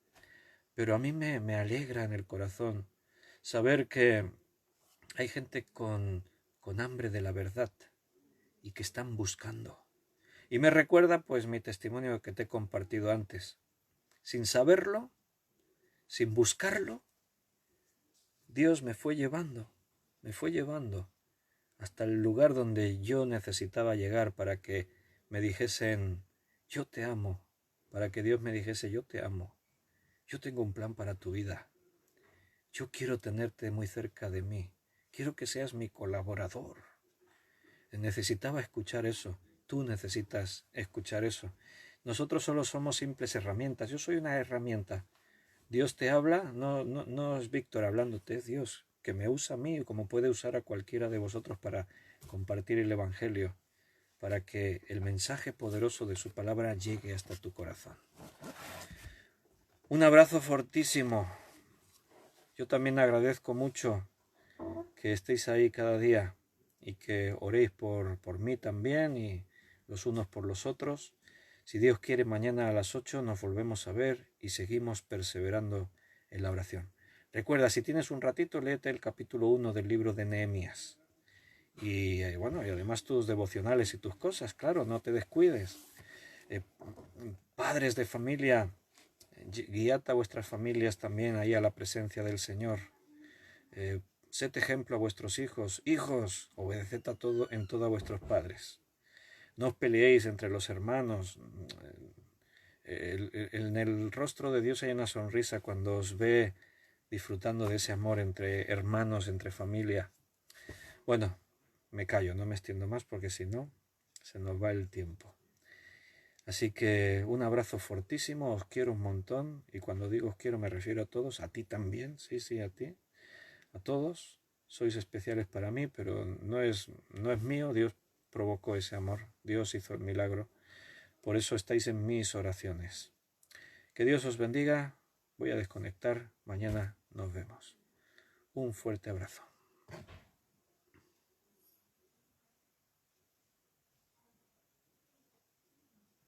Pero a mí me alegra en el corazón saber que hay gente con hambre de la verdad y que están buscando. Y me recuerda pues mi testimonio que te he compartido antes. Sin saberlo, sin buscarlo, Dios me fue llevando hasta el lugar donde yo necesitaba llegar para que me dijesen, yo te amo, para que Dios me dijese, yo te amo, yo tengo un plan para tu vida, yo quiero tenerte muy cerca de mí, quiero que seas mi colaborador. Necesitaba escuchar eso, tú necesitas escuchar eso. Nosotros solo somos simples herramientas, yo soy una herramienta. Dios te habla, no es Víctor hablándote, es Dios que me usa a mí como puede usar a cualquiera de vosotros para compartir el Evangelio, para que el mensaje poderoso de su palabra llegue hasta tu corazón. Un abrazo fortísimo. Yo también agradezco mucho que estéis ahí cada día y que oréis por mí también y los unos por los otros. Si Dios quiere, mañana a las 8 nos volvemos a ver y seguimos perseverando en la oración. Recuerda, si tienes un ratito, léete el capítulo 1 del libro de Nehemías. Y bueno, y además tus devocionales y tus cosas, claro, no te descuides. Padres de familia, guiad a vuestras familias también ahí a la presencia del Señor. Sed ejemplo a vuestros hijos. Hijos, obedeced en todo a vuestros padres. No os peleéis entre los hermanos. En el rostro de Dios hay una sonrisa cuando os ve disfrutando de ese amor entre hermanos, entre familia. Bueno, me callo, no me extiendo más porque si no, se nos va el tiempo. Así que un abrazo fortísimo, os quiero un montón y cuando digo os quiero me refiero a todos, a ti también, sí, a ti, a todos. Sois especiales para mí, pero no es mío, Dios provocó ese amor, Dios hizo el milagro. Por eso estáis en mis oraciones. Que Dios os bendiga. Voy a desconectar. Mañana nos vemos. Un fuerte abrazo.